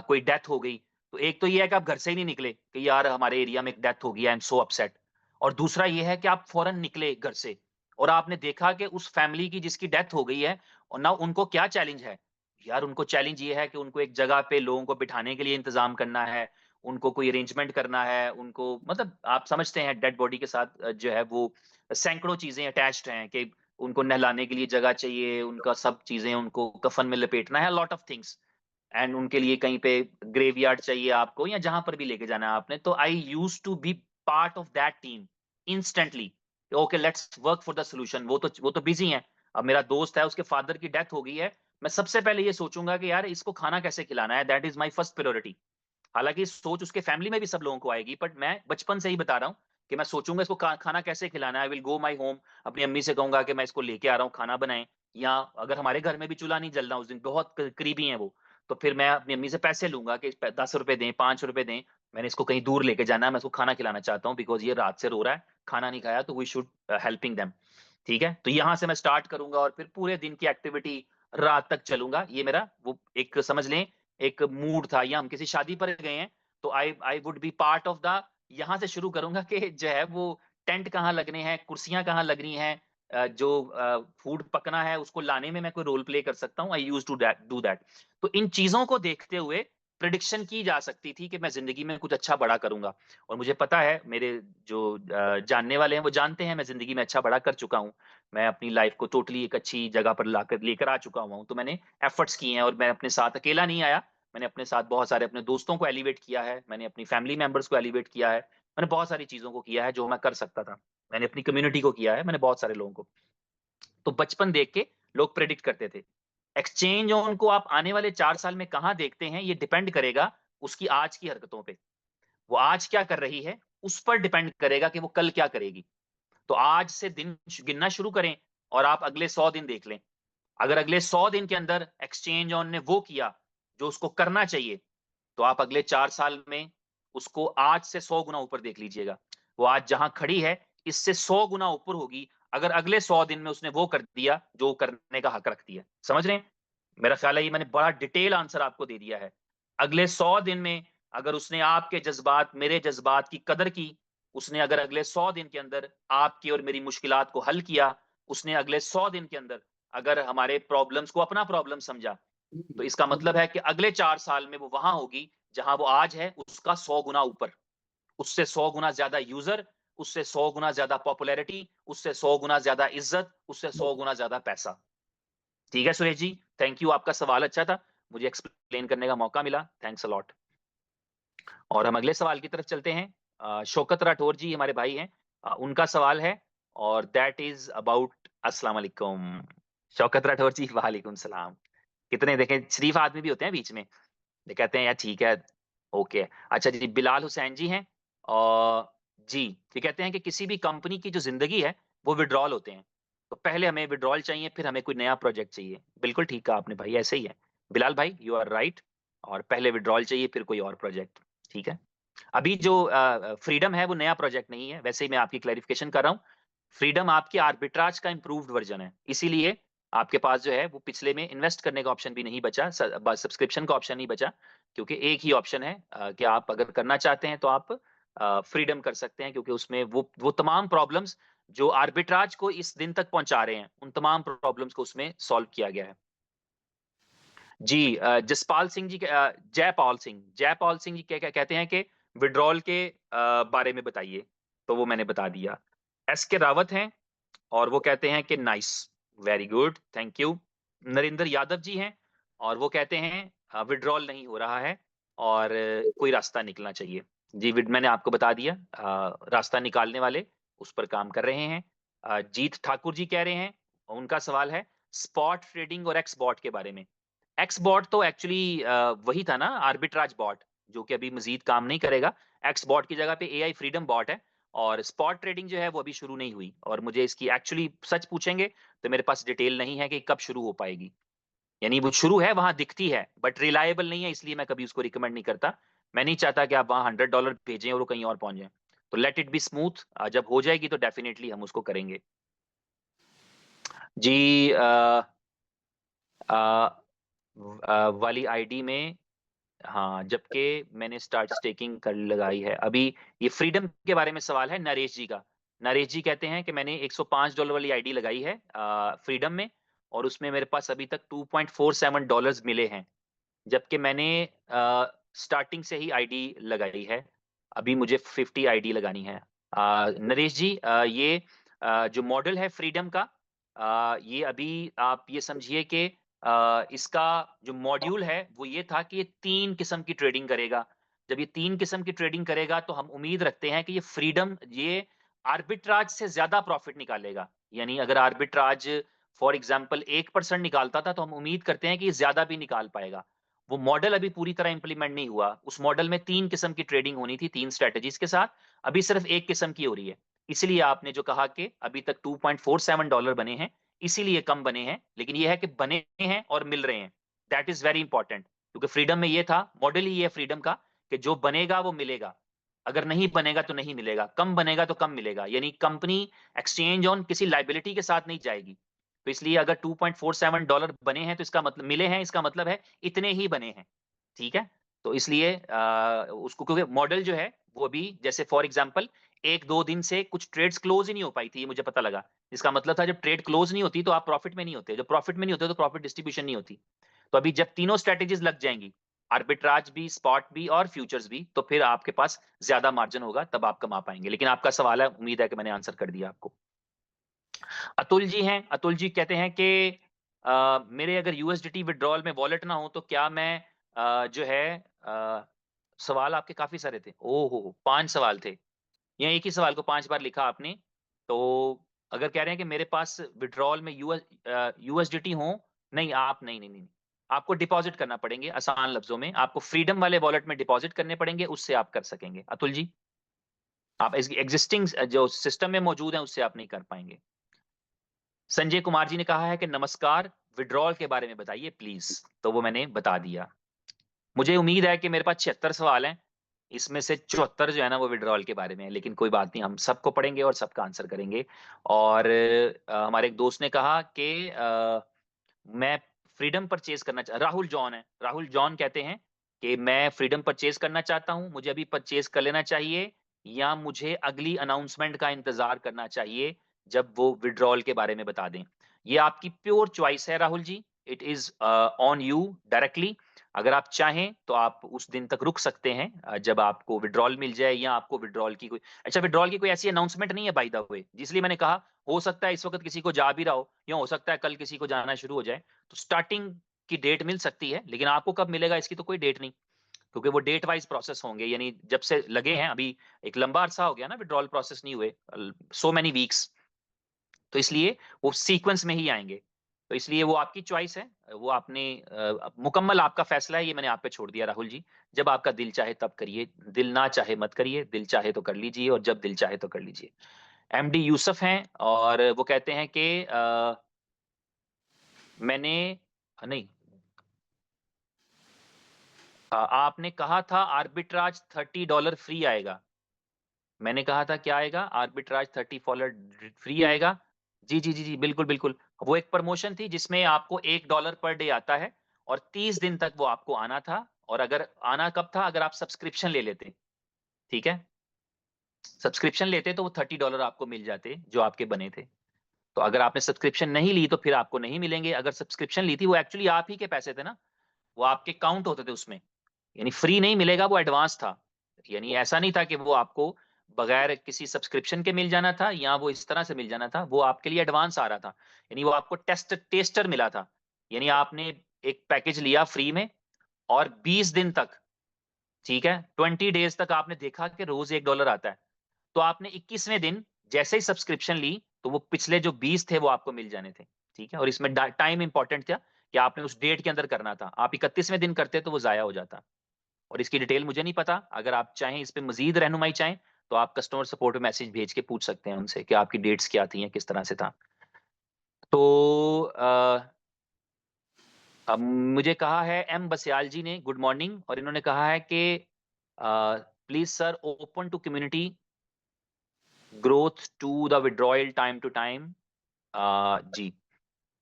कोई डेथ हो गई, तो एक तो ये है कि आप घर से ही नहीं निकले कि यार हमारे एरिया में एक डेथ हो गई, आई एम सो अपसेट। और दूसरा ये है कि आप फौरन निकले घर से और आपने देखा कि उस फैमिली की जिसकी डेथ हो गई है, और ना उनको क्या चैलेंज है। यार उनको चैलेंज ये है कि उनको एक जगह पे लोगों को बिठाने के लिए इंतज़ाम करना है, उनको कोई अरेंजमेंट करना है, उनको मतलब आप समझते हैं डेड बॉडी के साथ जो है वो सैकड़ों चीज़ें अटैच्ड हैं, कि उनको नहलाने के लिए जगह चाहिए, उनका सब चीज़ें उनको कफ़न में लपेटना है, लॉट ऑफ थिंग्स। एंड उनके लिए कहीं पे ग्रेवयार्ड चाहिए आपको, या जहाँ पर भी लेके जाना है आपने, तो I used to be part of that team instantly. Okay, let's work for the solution. वो तो बिज़ी हैं। अब मेरा दोस्त है, उसके फादर की डेथ हो गई है। मैं सबसे पहले ये सोचूँगा कि यार इसको खाना कैसे खिलाना है, that is my first priority. हालाँकि सोच उसके फैमिली में भी सब लोगों को आएगी, बट मैं बचपन से ही बता रहा हूँ कि मैं सोचूँगा इसको खाना कैसे खिलाना है। I will go my home, अपनी अम्मी से कहूँगा कि मैं इसको लेके आ रहा हूँ, खाना बनाएँ। या अगर हमारे घर में भी चूल्हा नहीं जल रहा उस दिन, बहुत करीबी हैं वो, तो फिर मैं अपनी अम्मी से पैसे लूँगा कि प ₹10 दें, ₹5 दें, मैंने इसको कहीं दूर लेके जाना है, मैं इसको खाना खिलाना चाहता हूँ, बिकॉज़ ये रात से रो रहा है, खाना नहीं खाया, तो वी शुड हेल्पिंग देम। ठीक है? तो यहाँ से मैं स्टार्ट करूँगा और फिर पूरे दिन की एक्टिविटी रात तक चलूँगा। ये मेरा वो एक समझ लें एक मूड था, या हम किसी शादी पर गए हैं, तो I I would be part of the, यहाँ से शुरू करूँगा कि जो है वो टेंट कहाँ लगने हैं, कुर्सियाँ कहाँ लगनी हैं, जो फूड पकना है उसको लाने में मैं कोई रोल प्ले कर सकता हूँ, I used to do that. तो इन चीज़ों को देखते हुए प्रेडिक्शन की जा सकती थी कि मैं ज़िंदगी में कुछ अच्छा बड़ा करूँगा, और मुझे पता है मेरे जो जानने वाले हैं वो जानते हैं मैं ज़िंदगी में अच्छा बड़ा कर चुका हूँ। मैं अपनी लाइफ़ को टोटली एक अच्छी जगह पर लाकर लेकर आ चुका हुआ हूँ। तो मैंने एफर्ट्स किए हैं, और मैं अपने साथ अकेला नहीं आया। मैंने अपने साथ बहुत सारे अपने दोस्तों को एलिवेट किया है, मैंने अपनी फैमिली मेंबर्स को एलिवेट किया है, मैंने बहुत सारी चीज़ों को किया है जो मैं कर सकता था। मैंने अपनी कम्युनिटी को किया है, मैंने बहुत सारे लोगों को। तो बचपन देख के लोग प्रेडिक्ट करते थे। एक्सचेंज ऑन को आप आने वाले 4 साल में कहाँ देखते हैं, ये डिपेंड करेगा उसकी आज की हरकतों पे। वो आज क्या कर रही है, उस पर डिपेंड करेगा कि वो कल क्या करेगी। तो आज से दिन गिनना शुरू करें और आप अगले 100 दिन देख लें। अगर अगले 100 दिन के अंदर एक्सचेंज ऑन ने वो किया जो उसको करना चाहिए, तो आप अगले 4 साल में उसको आज से 100 गुना ऊपर देख लीजिएगा। वो आज जहां खड़ी है, इससे 100 गुना ऊपर होगी, अगर अगले 100 दिन में उसने वो कर दिया जो करने का हक रखती है। समझ रहे हैं? मेरा ख्याल है ये मैंने बड़ा डिटेल आंसर आपको दे दिया है। अगले 100 दिन में अगर उसने आपके जज्बात, मेरे जज्बात की कदर की, उसने अगर अगले 100 दिन के अंदर आपकी और मेरी मुश्किलात को हल किया, उसने अगले 100 दिन के अंदर अगर हमारे प्रॉब्लम्स को अपना प्रॉब्लम समझा, तो इसका मतलब है कि अगले 4 साल में वो वहां होगी जहां वो आज है, उसका 100 गुना ऊपर, उससे 100 गुना ज्यादा यूजर, उससे 100 गुना ज्यादा पॉपुलैरिटी, उससे 100 गुना ज्यादा इज्जत, उससे 100 गुना ज्यादा पैसा। ठीक है सुरेश जी, थैंक यू, आपका सवाल अच्छा था, मुझे एक्सप्लेन करने का मौका मिला, थैंक्स अ लॉट। और हम अगले सवाल की तरफ चलते हैं। शौकत राठौर जी हमारे भाई हैं, उनका सवाल है और दैट इज अबाउट, अस्सलाम वालेकुम शौकत राठौर जी, वालेकुम सलाम। कितने देखें शरीफ आदमी भी होते हैं बीच में, ये कहते हैं यार ठीक है, ओके। अच्छा जी, बिलाल हुसैन जी हैं और जी, ये कहते हैं कि किसी भी कंपनी की जो जिंदगी है वो विड्रॉल होते हैं, तो पहले हमें विड्रॉल चाहिए, फिर हमें कोई नया प्रोजेक्ट चाहिए। बिल्कुल ठीक कहा आपने भाई, ऐसे ही है बिलाल भाई, यू आर राइट। और पहले विड्रॉल चाहिए, फिर कोई और प्रोजेक्ट। ठीक है, अभी जो फ्रीडम है वो नया प्रोजेक्ट नहीं है, वैसे ही मैं आपकी क्लैरिफिकेशन कर रहा हूँ। फ्रीडम आपके आर्बिट्राज का इंप्रूव्ड वर्जन है, इसीलिए आपके पास जो है वो पिछले में इन्वेस्ट करने का ऑप्शन भी नहीं बचा, सब्सक्रिप्शन का ऑप्शन नहीं बचा, क्योंकि एक ही ऑप्शन है कि आप अगर करना चाहते हैं तो आप फ्रीडम कर सकते हैं, क्योंकि उसमें वो तमाम प्रॉब्लम्स जो आर्बिट्राज को इस दिन तक पहुंचा रहे हैं, उन तमाम प्रॉब्लम्स को उसमें सॉल्व किया गया है। जी, जसपाल सिंह जी, जयपाल सिंह जी क्या क्या कहते हैं कि विड्रॉल के बारे में बताइए, तो वो मैंने बता दिया। एस के रावत हैं और वो कहते हैं कि nice, very good, thank you. Narendra Yadav ji हैं और वो कहते हैं विड्रॉल नहीं हो रहा है और कोई रास्ता निकलना चाहिए। जी, मैंने आपको बता दिया, रास्ता निकालने वाले उस पर काम कर रहे हैं। जीत ठाकुर जी कह रहे हैं, उनका सवाल है स्पॉट ट्रेडिंग और एक्स बॉट के बारे में। एक्स बॉट तो एक्चुअली वही था ना, आर्बिट्राज बॉट, जो कि अभी मजीद काम नहीं करेगा। एक्स बॉट की जगह पे एआई फ्रीडम बॉट है, और स्पॉट ट्रेडिंग जो है वो अभी शुरू नहीं हुई, और मुझे इसकी एक्चुअली सच पूछेंगे तो मेरे पास डिटेल नहीं है कि कब शुरू हो पाएगी। यानी वो शुरू है, वहां दिखती है, बट रिलायबल नहीं है, इसलिए मैं कभी उसको रिकमेंड नहीं करता। मैं नहीं चाहता कि आप वहां $100 भेजें और वो कहीं और पहुंच जाए। तो लेट इट बी स्मूथ, जब हो जाएगी तो डेफिनेटली हम उसको करेंगे। जी, वाली आईडी में, हाँ, जबकि मैंने स्टार्ट स्टेकिंग कर लगाई है अभी। ये फ्रीडम के बारे में सवाल है नरेश जी का। नरेश जी कहते हैं कि मैंने $105 वाली आईडी लगाई है फ्रीडम में, और उसमें मेरे पास अभी तक $2.47 मिले हैं, जबकि मैंने स्टार्टिंग से ही आईडी लगाई है। अभी मुझे 50 आईडी लगानी है। नरेश जी, ये जो मॉडल है फ्रीडम का, ये अभी आप ये समझिए कि इसका जो मॉड्यूल है वो ये था कि ये 3 किस्म की ट्रेडिंग करेगा। जब ये 3 किस्म की ट्रेडिंग करेगा तो हम उम्मीद रखते हैं कि ये फ्रीडम, ये आर्बिट्राज से ज्यादा प्रॉफिट निकालेगा। यानी अगर आर्बिट्राज फॉर एग्जांपल 1% निकालता था, तो हम उम्मीद करते हैं कि ये ज्यादा भी निकाल पाएगा। वो मॉडल अभी पूरी तरह इंप्लीमेंट नहीं हुआ। उस मॉडल में 3 किस्म की ट्रेडिंग होनी थी, 3 स्ट्रेटजीज के साथ, अभी सिर्फ 1 किस्म की हो रही है। इसलिए आपने जो कहा कि अभी तक $2.47 बने हैं, इसीलिए कम बने हैं, लेकिन ये है कि बने हैं और मिल रहे हैं। दैट इज वेरी इंपॉर्टेंट, क्योंकि फ्रीडम में ये था, मॉडल ही ये फ्रीडम का, कि जो बनेगा वो मिलेगा, अगर नहीं बनेगा तो नहीं मिलेगा, कम बनेगा तो कम मिलेगा। यानी कंपनी एक्सचेंज ऑन किसी लाइबिलिटी के साथ नहीं जाएगी। तो इसलिए अगर $2.47 बने हैं तो इसका मतलब मिले हैं, इसका मतलब है इतने ही बने हैं। ठीक है, तो इसलिए उसको, क्योंकि मॉडल जो है वो भी, जैसे फॉर एग्जांपल 1-2 दिन से कुछ ट्रेड्स क्लोज ही नहीं हो पाई थी, ये मुझे पता लगा। इसका मतलब था जब ट्रेड क्लोज नहीं होती तो आप प्रॉफिट में नहीं होते, जब प्रॉफिट में नहीं होते तो प्रॉफिट डिस्ट्रीब्यूशन नहीं होती। तो अभी जब तीनों स्ट्रेटेजीज लग जाएंगी, आर्बिट्राज भी, स्पॉट भी और फ्यूचर्स भी, तो फिर आपके पास ज्यादा मार्जिन होगा, तब आप कमा पाएंगे। लेकिन आपका सवाल है, उम्मीद है कि मैंने आंसर कर दिया आपको। अतुल जी हैं, अतुल जी कहते हैं कि मेरे अगर यूएसडीटी विड्रॉल में वॉलेट ना हो तो क्या मैं जो है, सवाल आपके काफी सारे थे, ओहो 5 सवाल थे, या एक ही सवाल को 5 बार लिखा आपने। तो अगर कह रहे हैं कि मेरे पास विड्रॉल में यूएसडीटी हो, नहीं आप, नहीं नहीं नहीं, आपको डिपॉजिट करना पड़ेंगे, आसान लफ्जों में आपको फ्रीडम वाले वॉलेट में डिपॉजिट करने पड़ेंगे, उससे आप कर सकेंगे अतुल जी। आप एग्जिस्टिंग जो सिस्टम में मौजूद है उससे आप नहीं कर पाएंगे। संजय कुमार जी ने कहा है कि नमस्कार, विड्रॉल के बारे में बताइए प्लीज। तो वो मैंने बता दिया। मुझे उम्मीद है कि मेरे पास 76 सवाल हैं, इसमें से 74 जो है ना वो विड्रॉल के बारे में है, लेकिन कोई बात नहीं, हम सबको पढ़ेंगे और सबका आंसर करेंगे। और हमारे एक दोस्त ने कहा कि मैं फ्रीडम परचेज करना राहुल जॉन है, राहुल जॉन कहते हैं कि मैं फ्रीडम परचेज करना चाहता हूं, मुझे अभी परचेज कर लेना चाहिए या मुझे अगली अनाउंसमेंट का इंतजार करना चाहिए जब वो विड्रॉल के बारे में बता दें। ये आपकी प्योर चॉइस है Rahul ji, it is on you directly. अगर आप चाहें तो आप उस दिन तक रुक सकते हैं जब आपको विड्रॉल मिल जाए, या आपको विड्रॉल की कोई, अच्छा विड्रॉल की कोई ऐसी अनाउंसमेंट नहीं है बाय द वे, इसलिए मैंने कहा हो सकता है इस वक्त किसी को जा भी रहा हो, या हो सकता है कल किसी को जाना शुरू हो जाए, तो स्टार्टिंग की डेट मिल सकती है, लेकिन आपको कब मिलेगा इसकी तो कोई डेट नहीं, क्योंकि वो डेट वाइज प्रोसेस होंगे, यानी जब से लगे हैं अभी एक लंबा अरसा हो गया ना विड्रॉल प्रोसेस नहीं हुए, सो मेनी वीक्स, तो इसलिए वो सीक्वेंस में ही आएंगे। तो इसलिए वो आपकी चॉइस है, वो आपने मुकम्मल आपका फैसला है, ये मैंने आप पे छोड़ दिया राहुल जी। जब आपका दिल चाहे तब करिए, दिल ना चाहे मत करिए, दिल चाहे तो कर लीजिए, और जब दिल चाहे तो कर लीजिए। एमडी यूसुफ हैं और वो कहते हैं कि मैंने नहीं, आपने कहा था आर्बिट्राज $30 फ्री आएगा। मैंने कहा था क्या आएगा? आर्बिट्राज $30 फ्री आएगा। जी, जी, जी, जी, बिल्कुल, बिल्कुल। वो एक प्रमोशन थी जिसमें आपको $1 पर डे आता है, और 30 दिन तक वो आपको आना था, और अगर आना कब था? अगर आप सब्सक्रिप्शन ले लेते, ठीक है? सब्सक्रिप्शन लेते तो वो $30 आपको मिल जाते जो आपके बने थे। तो अगर आपने सब्सक्रिप्शन नहीं ली तो फिर आपको नहीं मिलेंगे। अगर सब्सक्रिप्शन ली थी, वो एक्चुअली आप ही के पैसे थे ना, वो आपके काउंट होते थे उसमें। यानी फ्री नहीं मिलेगा, वो एडवांस था। यानी ऐसा नहीं था कि वो आपको बगैर किसी सब्सक्रिप्शन के मिल जाना था, या वो इस तरह से मिल जाना था, वो आपके लिए एडवांस आ रहा था। यानी वो आपको टेस्टर मिला था। यानी आपने एक पैकेज लिया फ्री में, और 20 दिन तक, ठीक है, 20 डेज तक आपने देखा कि रोज $1 आता है। तो आपने 21वें दिन जैसे ही सब्सक्रिप्शन ली, तो वो पिछले जो 20 थे वो आपको मिल जाने थे। ठीक है, और इसमें टाइम इंपॉर्टेंट था कि आपने उस डेट के अंदर करना था। आप 31वें दिन करते तो वो जाया हो जाता। और इसकी डिटेल मुझे नहीं पता, अगर आप चाहें इस पे मजीद रहनुमाई चाहें, तो आप कस्टमर सपोर्ट पे मैसेज भेज के पूछ सकते हैं उनसे कि आपकी डेट्स क्या थी या किस तरह से था। तो अब मुझे कहा है एम बसियाल जी ने, गुड मॉर्निंग, और इन्होंने कहा है कि please sir open to community growth to the withdrawal time to time. जी,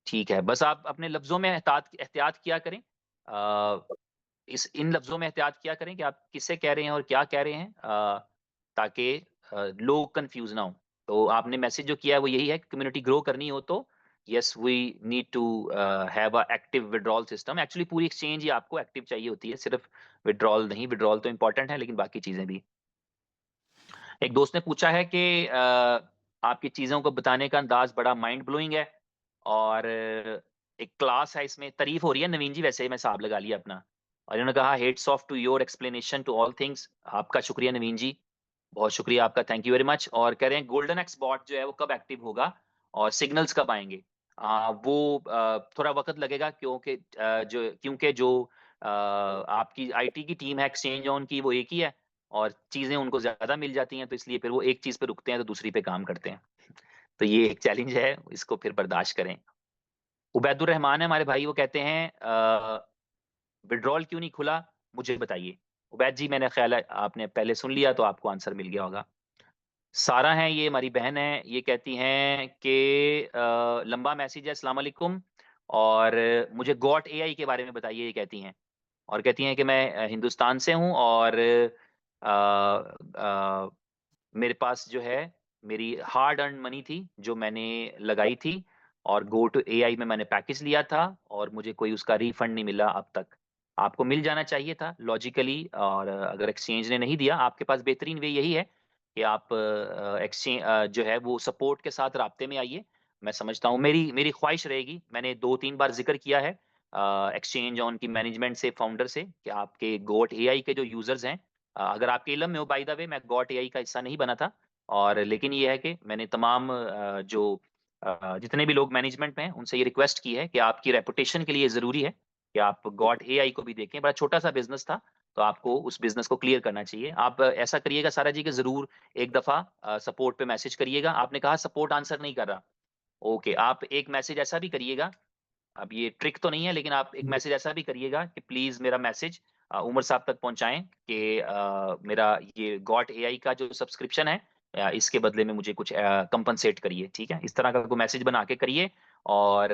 ठीक है, बस आप अपने लफ्जों में एहतियात एहतियात किया करें। इस इन लफ्जों में एहतियात किया करें कि आप किससे कह रहे हैं और क्या कह रहे हैं, ताकि लोग कंफ्यूज ना हो। तो आपने मैसेज जो किया है वो यही है कि कम्युनिटी ग्रो करनी हो तो yes we need to have a active withdrawal system. Actually पूरी एक्सचेंज ही आपको एक्टिव चाहिए होती है, सिर्फ विड्रॉल नहीं। विड्रॉल तो इंपॉर्टेंट है, लेकिन बाकी चीजें भी। एक दोस्त ने पूछा है कि आपकी चीज़ों को बताने का अंदाज़ बड़ा माइंड ब्लोइंग है, और एक क्लास है, इसमें तारीफ़ हो रही है नवीन जी, वैसे ही मैं हिसाब लगा लिया अपना। और इन्होंने कहा heads off to your explanation to all things. आपका शुक्रिया नवीन जी, बहुत शुक्रिया आपका, थैंक यू वेरी मच। और कह रहे हैं गोल्डन एक्स बॉट जो है वो कब एक्टिव होगा और सिग्नल्स कब आएँगे? वो थोड़ा वक़्त लगेगा, क्योंकि जो आपकी आईटी की टीम है एक्सचेंज ऑन की, वो एक ही है, और चीज़ें उनको ज़्यादा मिल जाती हैं, तो इसलिए फिर वो एक चीज़ पे रुकते हैं तो दूसरी पे काम करते हैं। तो ये एक चैलेंज है, इसको फिर बर्दाश्त करें। उबैदुर रहमान है हमारे भाई, वो कहते हैं विथड्रॉल क्यों नहीं खुला, मुझे बताइए। उबैद जी, मैंने ख्याल है आपने पहले सुन लिया तो आपको आंसर मिल गया होगा। सारा हैं, ये हमारी बहन है, ये कहती हैं कि लंबा मैसेज है, अस्सलाम वालेकुम, और मुझे गॉट एआई के बारे में बताइए, ये कहती हैं। और कहती हैं कि मैं हिंदुस्तान से हूँ, और मेरे पास जो है मेरी हार्ड अर्न मनी थी जो मैंने लगाई थी, और गो टू एआई में मैंने पैकेज लिया था, और मुझे कोई उसका रिफंड नहीं मिला अब तक। आपको मिल जाना चाहिए था लॉजिकली, और अगर एक्सचेंज ने नहीं दिया, आपके पास बेहतरीन वे यही है कि आप एक्सचेंज जो है वो सपोर्ट के साथ राब्ते में आइए। मैं समझता हूँ, मेरी मेरी ख्वाहिश रहेगी, मैंने 2-3 बार ज़िक्र किया है एक्सचेंज ऑन की मैनेजमेंट से, फाउंडर से, कि आपके गोट एआई के जो यूज़र्स हैं, अगर आपके इल्म में हो, बाय द वे, मैं गॉट एआई का हिस्सा नहीं बना था, और लेकिन ये है कि मैंने तमाम जितने भी लोग मैनेजमेंट में हैं उनसे ये रिक्वेस्ट की है कि आपकी रेपुटेशन के लिए ज़रूरी है कि आप गॉट एआई को भी देखें। बड़ा छोटा-सा बिज़नेस था, तो आपको उस बिज़नेस को क्लियर करना चाहिए। आप ऐसा करिएगा सारा जी कि ज़रूर एक दफ़ा सपोर्ट पे मैसेज करिएगा। आपने कहा सपोर्ट आंसर नहीं कर रहा, ओके, आप एक मैसेज ऐसा भी करिएगा अब ये ट्रिक तो नहीं है, लेकिन आप एक मैसेज ऐसा भी करिएगा कि प्लीज़ मेरा मैसेज उमर साहब तक पहुँचाएँ कि मेरा ये गॉट एआई का जो सब्सक्रिप्शन है इसके बदले में मुझे कुछ कंपनसेट करिए, ठीक है? इस तरह का कोई मैसेज बना के करिए और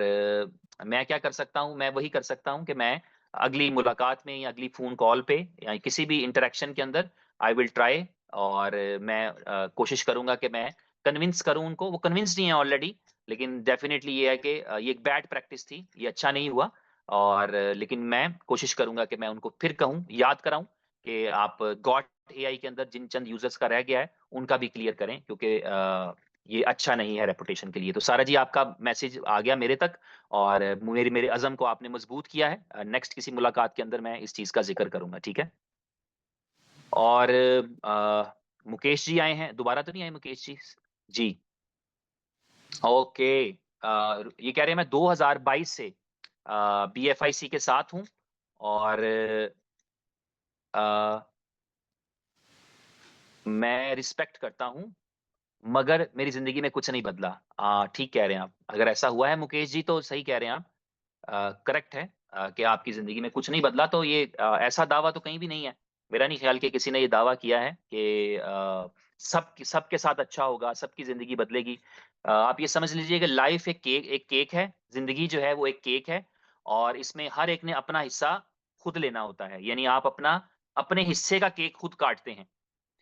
मैं क्या कर सकता हूँ, मैं वही कर सकता हूँ कि मैं अगली मुलाकात में या अगली फ़ोन कॉल पे या किसी भी इंटरैक्शन के अंदर आई विल ट्राई और मैं कोशिश करूँगा कि मैं कन्विंस करूँ उनको, वो कन्विंस्ड ही हैं ऑलरेडी, लेकिन डेफ़िनेटली ये है कि ये एक बैड प्रैक्टिस थी, ये अच्छा नहीं हुआ और लेकिन मैं कोशिश करूँगा कि मैं उनको फिर कहूँ, याद कराऊँ कि आप गॉट एआई के अंदर जिन चंद यूज़र्स का रह गया है, उनका भी क्लियर करें क्योंकि ये अच्छा नहीं है रेपुटेशन के लिए। तो सारा जी आपका मैसेज आ गया मेरे तक और मेरे मेरे अज़्म को आपने मज़बूत किया है। नेक्स्ट किसी मुलाकात के अंदर मैं इस चीज़ का ज़िक्र करूँगा, ठीक है? और मुकेश जी आए हैं, दोबारा तो नहीं आए मुकेश जी? जी, ओके। ये कह रहे हैं मैं 2022 से बीएफआईसी के साथ हूँ और अ, मैं रिस्पेक्ट करता हूँ, मगर मेरी ज़िंदगी में कुछ नहीं बदला। ठीक कह रहे हैं आप। अगर ऐसा हुआ है मुकेश जी तो सही कह रहे हैं आप। करेक्ट है कि आपकी ज़िंदगी में कुछ नहीं बदला तो ये ऐसा दावा तो कहीं भी नहीं है। मेरा नहीं ख़्याल कि किसी ने ये दावा किया है कि सबके साथ अच्छा होगा, सबकी ज़िंदगी बदलेगी। आप ये समझ लीजिए कि लाइफ़ एक केक है, ज़िंदगी जो है वो एक केक है और इसमें हर एक ने अपना हिस्सा खुद लेना होता है। यानी आप अपने हिस्से का केक खुद काटते हैं।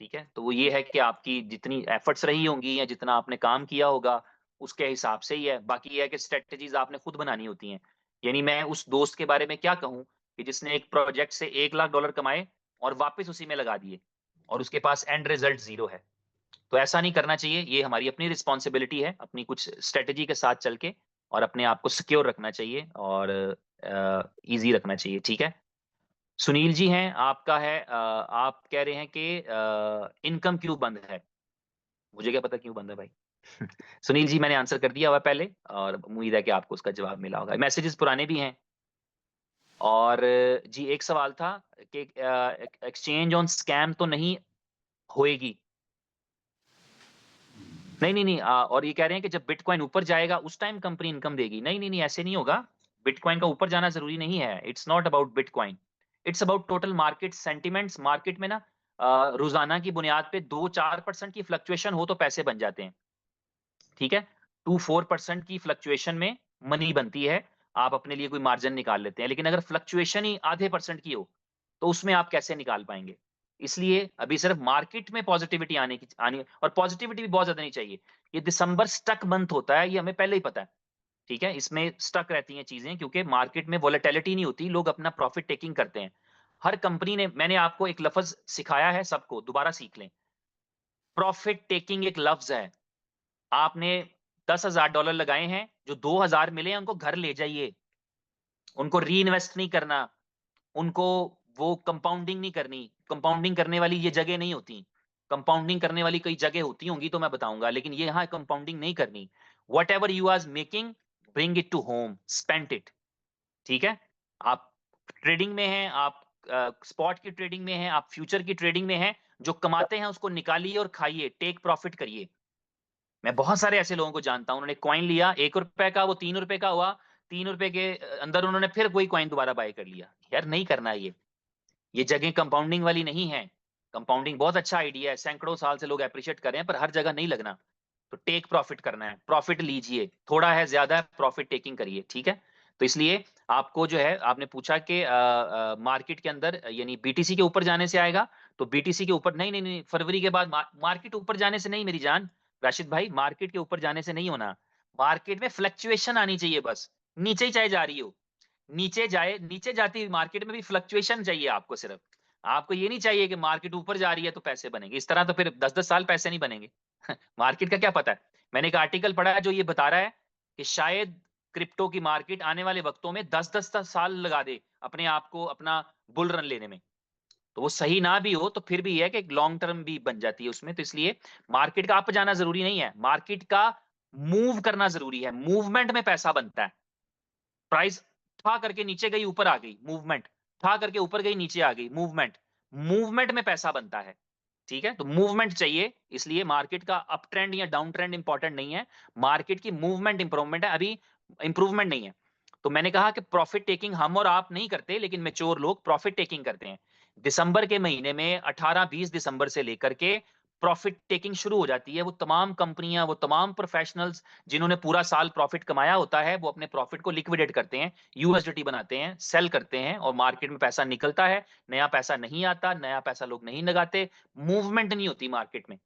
ठीक है? तो वो ये है कि आपकी जितनी एफर्ट्स रही होंगी या जितना आपने काम किया होगा, उसके हिसाब से ही है। बाकी ये है कि स्ट्रैटेजीज़ आपने खुद बनानी होती हैं। यानी मैं उस दोस्त के बारे में क्या कहूँ कि जिसने एक प्रोजेक्ट से $1,00,000 कमाए और वापस उसी में लगा दिए और उसके पास एंड रिजल्ट 0 है। तो ऐसा नहीं करना चाहिए, ये हमारी अपनी रिस्पॉन्सिबिलिटी है, अपनी कुछ स्ट्रैटेजी के साथ चल के और अपने आप को सिक्योर रखना चाहिए और ईज़ी रखना चाहिए, ठीक है? सुनील जी हैं, आपका है आप कह रहे हैं कि इनकम क्यों बंद है? मुझे क्या पता क्यों बंद है भाई? सुनील जी मैंने आंसर कर दिया हुआ पहले और उम्मीद है कि आपको उसका जवाब मिला होगा। मैसेजेस पुराने भी हैं और जी एक सवाल था कि एक्सचेंज ऑन स्कैम तो नहीं होएगी? नहीं, नहीं, नहीं और ये कह रहे हैं कि जब बिटकॉइन ऊपर जाएगा उस टाइम कंपनी इनकम देगी। नहीं, नहीं, नहीं ऐसे नहीं होगा। बिटकॉइन का ऊपर जाना ज़रूरी नहीं है। It's not about bitcoin. It's about total market sentiments market में ना रोज़ाना की बुनियाद पे 2-4% की फ्लक्चुएशन हो तो पैसे बन जाते हैं। ठीक है? 2-4% की फ्लक्चुएशन में मनी बनती है। आप अपने लिए कोई मार्जिन निकाल लेते हैं। लेकिन अगर फ्लक्चुएशन ही आधे परसेंट की हो, तो उसमें आप कैसे निकाल पाएँगे? इसलिए अभी सिर्फ मार्केट में पॉजिटिविटी आनी और पॉजिटिविटी भी बहुत ज़्यादा नहीं चाहिए। ये दिसंबर स्टक मंथ होता है, ये हमें पहले ही पता है। ठीक है? इसमें स्टक रहती हैं चीज़ें क्योंकि मार्केट में वोलेटिलिटी नहीं होती, लोग अपना प्रॉफिट टेकिंग करते हैं। हर कंपनी ने मैंने आपको एक लफ़्ज़ सिखाया है सबको, दोबारा सीख लें। प्रॉफिट टेकिंग एक लफ़्ज़ है। आपने $10,000 लगाए हैं, जो 2,000 मिले हैं उनको घर ले जाइए। उनको रीइन्वेस्ट नहीं करना, उनको वो कंपाउंडिंग नहीं करनी। कंपाउंडिंग करने वाली ये जगह नहीं होती। कंपाउंडिंग करने वाली कई जगह होती होंगी तो मैं बताऊँगा, लेकिन ये यहाँ कंपाउंडिंग नहीं करनी। Whatever you are making, bring it to home, spend it. ठीक है? आप ट्रेडिंग में हैं, आप स्पॉट की ट्रेडिंग में हैं, आप फ्यूचर की ट्रेडिंग में हैं, जो कमाते हैं उसको निकालिए और खाइए, टेक प्रॉफिट करिए। मैं बहुत सारे ऐसे लोगों को जानता हूँ, उन्होंने कॉइन लिया ₹1 का, वो ₹3 का हुआ, ₹3 के अंदर उन्होंने फिर वही कॉइन दोबारा बाय कर लिया। यार नहीं करना ये। ये जगह कंपाउंडिंग वाली नहीं है। कंपाउंडिंग बहुत अच्छा आइडिया है, सैकड़ों साल से लोग एप्रिशिएट कर रहे हैं, पर हर जगह नहीं लगना। तो टेक प्रॉफिट करना है, प्रॉफिट लीजिए, थोड़ा है, ज़्यादा है, प्रॉफिट टेकिंग करिए, ठीक है? तो इसलिए आपको जो है आपने पूछा कि मार्केट के अंदर यानी बीटीसी के ऊपर जाने से आएगा, तो बीटीसी के ऊपर नहीं, नहीं, नहीं, फरवरी के बाद मार्केट ऊपर जाने से नहीं मेरी जान, राशिद भाई मार्केट के ऊपर जाने से नहीं होना। मार्केट में फ्लक्चुएशन आनी चाहिए बस, नीचे ही चाहे जा रही हो। नीचे जाती हुई मार्केट में भी फ्लक्चुएशन चाहिए आपको सिर्फ। आपको ये नहीं चाहिए कि मार्केट ऊपर जा रही है तो पैसे बनेंगे। इस तरह तो फिर 10-10 साल पैसे नहीं बनेंगे। मार्केट का क्या पता है? मैंने एक आर्टिकल पढ़ा है जो ये बता रहा है कि शायद क्रिप्टो की मार्केट आने वाले वक़्तों में 10-10 साल लगा दे अपने आप को अपना बुल रन लेने में। तो वो सही ना भी हो तो फिर भी ये है कि एक लॉन्ग टर्म भी बन जाती है उसमें। तो इसलिए मार्केट का अप जाना ज़रूरी नहीं है। मार्केट का मूव करना ज़रूरी है। मूवमेंट में पैसा बनता है। प्राइस ठा करके नीचे गई, ऊपर आ गई, मूवमेंट, ठा करके ऊपर गई, नीचे आ गई, मूवमेंट। मूवमेंट में पैसा बनता है, ठीक है? तो मूवमेंट चाहिए, इसलिए मार्केट का अप ट्रेंड या डाउन ट्रेंड इंपॉर्टेंट नहीं है। मार्केट की मूवमेंट इंप्रूवमेंट है, अभी इंप्रूवमेंट नहीं है। तो मैंने कहा कि प्रॉफिट टेकिंग हम और आप नहीं करते, लेकिन मैच्योर लोग प्रॉफिट टेकिंग करते हैं। दिसंबर के महीने में 18-20 दिसंबर से लेकर के प्रॉफिट टेकिंग शुरू हो जाती है। वो तमाम कंपनियां, वो तमाम प्रोफेशनल्स जिन्होंने पूरा साल प्रॉफिट कमाया होता है, वो अपने प्रॉफिट को लिक्विडेट करते हैं, यूएसडीटी बनाते हैं, सेल करते हैं और मार्केट में पैसा निकलता है, नया पैसा नहीं आता, नया पैसा लोग नहीं लगाते, मूवमेंट नहीं होती मार्केट में।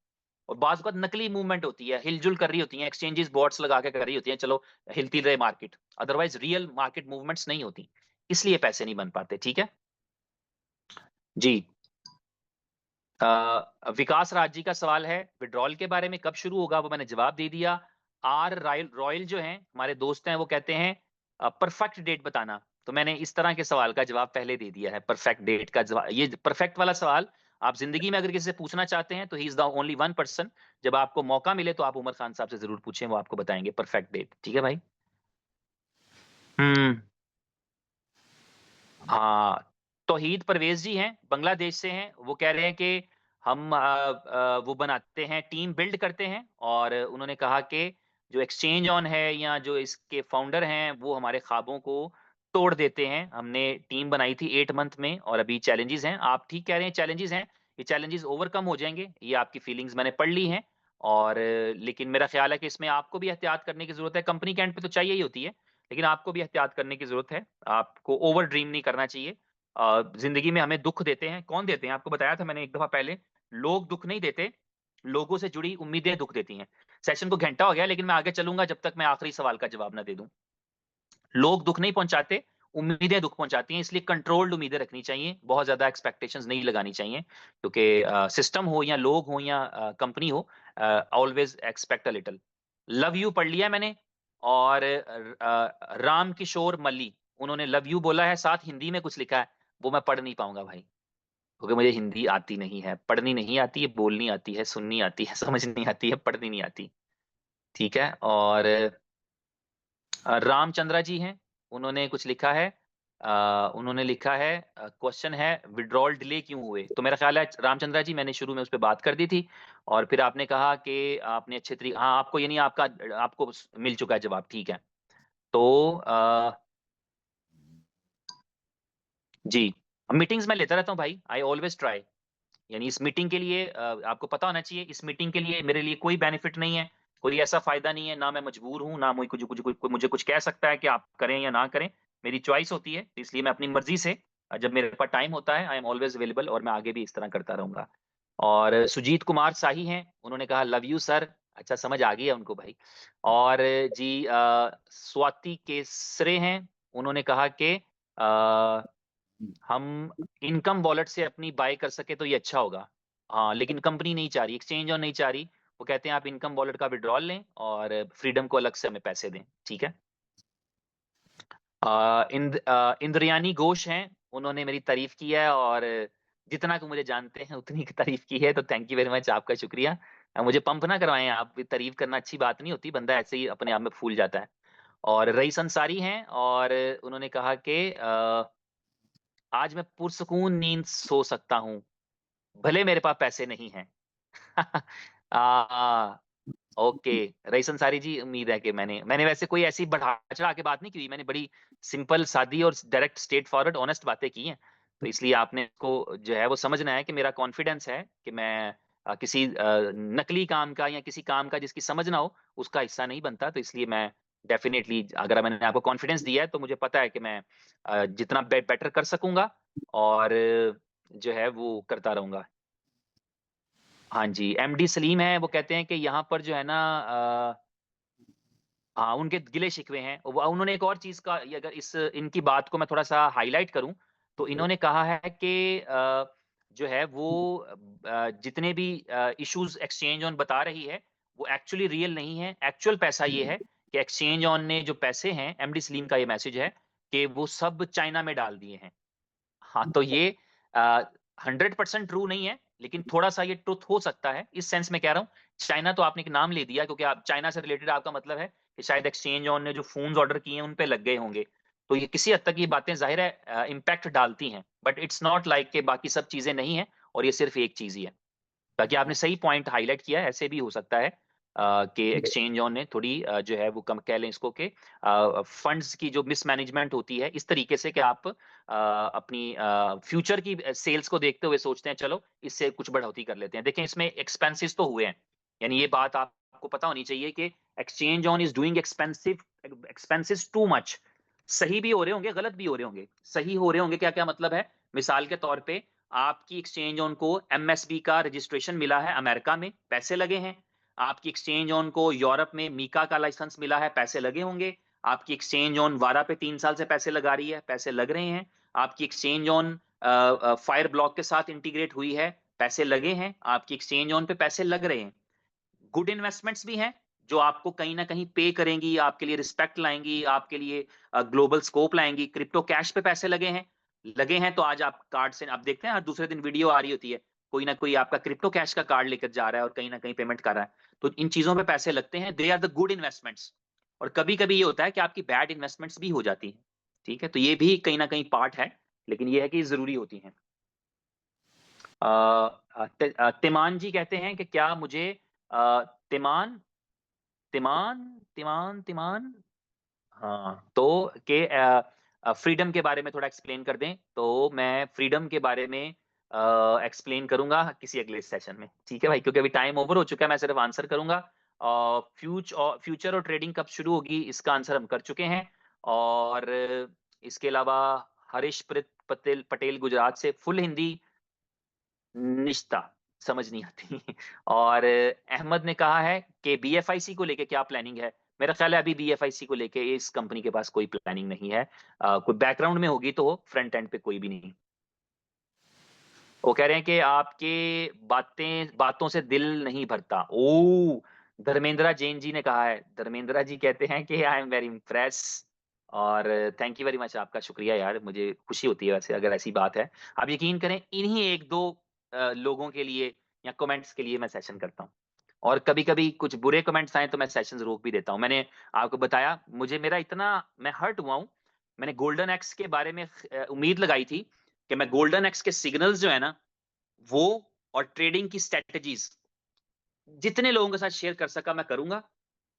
और बाज़ औक़ात नकली मूवमेंट होती है, हिल-जुल कर रही होती हैं, एक्सचेंजेस बॉट्स लगा के कर रही होती हैं, चलो हिलती रहे market, otherwise real market movements नहीं होती, इसलिए पैसे नहीं बन पाते, ठीक है? जी। विकास राज जी का सवाल है, विथड्रॉल के बारे में कब शुरू होगा? वो मैंने जवाब दे दिया। आर रायल रॉयल जो हैं, हमारे दोस्त हैं, वो कहते हैं परफेक्ट डेट बताना। तो मैंने इस तरह के सवाल का जवाब पहले दे दिया है, परफेक्ट डेट का ये परफेक्ट वाला सवाल आप ज़िंदगी में अगर किसी से पूछना चाहते हैं, तो he is the only one person, जब आपको मौका मिले तो आप उमर खान साहब से ज़रूर पूछें, वो आपको बताएँगे परफेक्ट डेट। ठीक है भाई? हुँ। हाँ, तौहीद परवेज़ जी हैं, बांग्लादेश से हैं। वो कह रहे हैं कि हम वो बनाते हैं, टीम बिल्ड करते हैं और उन्होंने कहा कि जो एक्सचेंज ऑन है या जो इसके फाउंडर हैं, वो हमारे ख्वाबों को तोड़ देते हैं। हमने टीम बनाई थी 8 मंथ में और अभी चैलेंजेज़ हैं। आप ठीक कह रहे हैं, चैलेंजेज़ हैं। ये चैलेंजेज़ ओवरकम हो जाएँगे। ये आपकी फीलिंग्स मैंने पढ़ ली हैं और लेकिन मेरा ख़्याल है कि इसमें आपको भी एहतियात करने की ज़रूरत है। कंपनी के एंड पे तो चाहिए ही होती है। लेकिन आपको भी एहतियात करने की ज़रूरत है। आपको ओवर ड्रीम नहीं करना चाहिए। ज़िंदगी में हमें दुःख देते हैं, कौन देते हैं? आपको बताया था मैंने एक दफ़ा पहले, लोग दुःख नहीं देते, लोगों से जुड़ी उम्मीदें दुःख देती हैं। सेशन को घंटा हो गया लेकिन मैं आगे चलूँगा जब तक मैं आखिरी सवाल का जवाब ना दे दूँ। लोग दुःख नहीं पहुँचाते, उम्मीदें दुःख पहुँचाती हैं, इसलिए कंट्रोल्ड उम्मीदें रखनी चाहिए, बहुत ज़्यादा एक्सपेक्टेशंस नहीं लगानी चाहिए, क्योंकि सिस्टम हो या लोग हों या कंपनी हो always expect a little. Love you पढ़ लिया मैंने और राम किशोर मल्ली, उन्होंने लव यू बोला है, साथ हिंदी में कुछ लिखा है, वो मैं पढ़ नहीं पाऊँगा भाई, क्योंकि मुझे हिंदी आती नहीं है, पढ़नी नहीं आती है, बोलनी आती है, सुननी आती है, समझनी आती है, पढ़नी नहीं आती, ठीक है? और रामचंद्रा जी हैं, उन्होंने कुछ लिखा है उन्होंने लिखा है क्वेश्चन है विथड्रॉल डिले क्यों हुए? तो मेरा ख़्याल है रामचंद्रा जी मैंने शुरू में उस पे बात कर दी थी और फिर आपने कहा कि आपने अच्छे हाँ, आपको यानी आपको मिल चुका है जवाब, ठीक है। तो जी, मीटिंग्स मैं लेता रहता हूँ भाई, आई ऑलवेज़ ट्राई। यानी इस मीटिंग के लिए आपको पता होना चाहिए इस मीटिंग के लिए मेरे लिए कोई बेनिफिट नहीं है, कोई ऐसा फ़ायदा नहीं है, ना मैं मजबूर हूँ, ना मुझे कुछ कुछ कुछ कोई मुझे कुछ कह सकता है कि आप करें या ना करें, मेरी चॉइस होती है, इसलिए मैं अपनी मर्ज़ी से जब मेरे पास टाइम होता है, आई एम ऑलवेज़ अवेलेबल और मैं आगे भी इस तरह करता रहूँगा। और सुजीत कुमार शाही हैं, उन्होंने कहा लव यू सर, अच्छा समझ आ गई है उनको भाई। और जी स्वाति केसरे हैं, उन्होंने कहा कि हम इनकम वॉलेट से अपनी बाय कर सके तो ये अच्छा होगा। हाँ, लेकिन कंपनी नहीं चाह रही, एक्सचेंज ऑन नहीं चाह रही। वो कहते हैं आप इनकम वॉलेट का विथड्रॉल लें और फ्रीडम को अलग से हमें पैसे दें, ठीक है? इंद्रयानी घोष हैं, उन्होंने मेरी तारीफ़ की है और जितना कि मुझे जानते हैं उतनी की तारीफ़ की है, तो थैंक यू वेरी मच आपका शुक्रिया। मुझे पंप ना करवाएँ आप, तारीफ़ करना अच्छी बात नहीं होती, बंदा ऐसे ही अपने आप में फूल जाता है। और रईस अंसारी हैं और उन्होंने कहा कि आज मैं पुरसुकून नींद सो सकता हूँ, भले मेरे पास पैसे नहीं हैं। आ, ओके, रईस अंसारी जी उम्मीद है कि मैंने मैंने वैसे कोई ऐसी बढ़ा-चढ़ा के बात नहीं की, मैंने बड़ी सिंपल, सादी और डायरेक्ट, स्ट्रेट फॉरवर्ड, ऑनेस्ट बातें की हैं। तो इसलिए आपने इसको जो है वो समझना है कि मेरा कॉन्फिडेंस है कि मैं किसी नकली काम का या किसी काम का जिसकी समझ ना हो, उसका हिस्सा नहीं बनता। तो इसलिए मैं डेफ़िनिटली अगर मैंने आपको कॉन्फिडेंस दिया है तो मुझे पता है कि मैं जितना बेटर कर सकूँगा और जो है वो करता रहूँगा। हाँ जी, एमडी सलीम हैं, वो कहते हैं कि यहाँ पर जो है ना हाँ, उनके गिले-शिकवे हैं। वो उन्होंने एक और चीज़ का ये अगर इस इनकी बात को मैं थोड़ा-सा हाइलाइट करूँ, तो इन्होंने कहा है कि जो है वो जितने भी इश्यूज़ एक्सचेंज ऑन बता रही है, वो एक्चुअली रियल नहीं है। एक्चुअल पैसा ये है कि एक्सचेंज ऑन ने जो पैसे हैं, एमडी सलीम का ये मैसेज है कि वो सब चाइना में डाल दिए हैं। हाँ, तो ये अ, 100% ट्रू नहीं है, लेकिन थोड़ा-सा ये ट्रुथ हो सकता है। इस सेंस में कह रहा हूँ, चाइना तो आपने एक नाम ले दिया क्योंकि आप चाइना से रिलेटेड आपका मतलब है कि शायद एक्सचेंज ऑन ने जो फ़ोन्स ऑर्डर किए हैं, उन पे लग गए होंगे। तो ये किसी हद तक ये बातें ज़ाहिर है इम्पैक्ट डालती हैं, बट इट्स नॉट लाइक कि बाकी सब चीज़ें नहीं हैं और ये सिर्फ़ एक चीज़ ही है। बाकी आपने सही पॉइंट हाइलाइट किया है, ऐसे भी हो सकता है। के एक्सचेंज ऑन ने थोड़ी जो है वो कम कह लें इसको कि फंड्स की जो मिसमैनेजमेंट होती है इस तरीके से कि आप अपनी फ्यूचर की सेल्स को देखते हुए सोचते हैं चलो इससे कुछ बढ़ोतरी कर लेते हैं। देखें इसमें एक्सपेंसेस तो हुए हैं, यानी ये बात आपको पता होनी चाहिए कि exchange on is doing expenses too much. सही भी हो रहे होंगे, गलत भी हो रहे होंगे। सही हो रहे होंगे क्या-क्या मतलब है? मिसाल के तौर पे आपकी एक्सचेंज ऑन को एमएसबी का रजिस्ट्रेशन मिला है अमेरिका में, पैसे लगे हैं। आपकी एक्सचेंज ऑन को यूरोप में मीका का लाइसेंस मिला है, पैसे लगे होंगे। आपकी एक्सचेंज ऑन वारा पे 3 साल से पैसे लगा रही है, पैसे लग रहे हैं। आपकी एक्सचेंज ऑन फायर ब्लॉक के साथ इंटीग्रेट हुई है, पैसे लगे हैं। आपकी एक्सचेंज ऑन पे पैसे लग रहे हैं। गुड इन्वेस्टमेंट्स भी हैं, जो आपको कहीं न कहीं पे करेंगी, आपके लिए रिस्पेक्ट लाएँगी, आपके लिए ग्लोबल स्कोप लाएँगी। क्रिप्टो कैश पे पैसे लगे हैं तो आज आप कार्ड से आप देखते हैं हर दूसरे दिन वीडियो आ रही होती है, कोई न कोई आपका क्रिप्टो कैश का कार्ड लेकर जा रहा है और कहीं न कहीं पेमेंट कर रहा है। तो इन चीज़ों पे पैसे लगते हैं, they are the good investments. और कभी-कभी ये होता है कि आपकी बैड इन्वेस्टमेंट्स भी हो जाती हैं, ठीक है? तो ये भी कहीं न कहीं पार्ट है, लेकिन ये है कि ज़रूरी होती हैं। तिमान जी कहते हैं कि क्या मुझे तिमान तिमान तिमान तिमान हाँ, तो फ्रीडम के बारे में थोड़ा एक्सप्लेन कर दें, तो मैं फ्रीडम के बारे में एक्सप्लेन करूँगा किसी अगले सेशन में, ठीक है भाई? क्योंकि अभी टाइम ओवर हो चुका है, मैं सिर्फ आंसर करूँगा। फ्यूचर और ट्रेडिंग कब शुरू होगी, इसका आंसर हम कर चुके हैं। और इसके अलावा हरीश पटेल पटेल गुजरात से फुल हिंदी निश्ता समझ नहीं आती। और अहमद ने कहा है कि बीएफआईसी को लेके क्या प्लानिंग है? मेरा ख़्याल है अभी बीएफआईसी को लेके इस कंपनी के पास कोई प्लानिंग नहीं है। कोई बैकग्राउंड में होगी तो हो, फ्रंट एंड पे कोई भी नहीं। वो कह रहे हैं कि आपके बातों से दिल नहीं भरता। ओह! धर्मेंद्रा जैन जी ने कहा है। धर्मेंद्रा जी कहते हैं कि आई एम वेरी इम्प्रेस। और थैंक यू वेरी मच, आपका शुक्रिया यार, मुझे खुशी होती है वैसे अगर ऐसी बात है। आप यकीन करें इन्हीं 1-2 लोगों के लिए या कमेंट्स के लिए मैं सेशन करता हूँ। और कभी-कभी कुछ बुरे कमेंट्स आएँ तो मैं सेशंस रोक भी देता हूँ। मैंने आपको बताया मुझे मेरा इतना मैं हर्ट हुआ हूँ। मैंने गोल्डन एक्स के बारे में उम्मीद लगाई थी कि मैं गोल्डन एक्स के सिग्नल्स जो है ना, वो और ट्रेडिंग की स्ट्रैटेजीज़ जितने लोगों के साथ शेयर कर सका मैं करूँगा।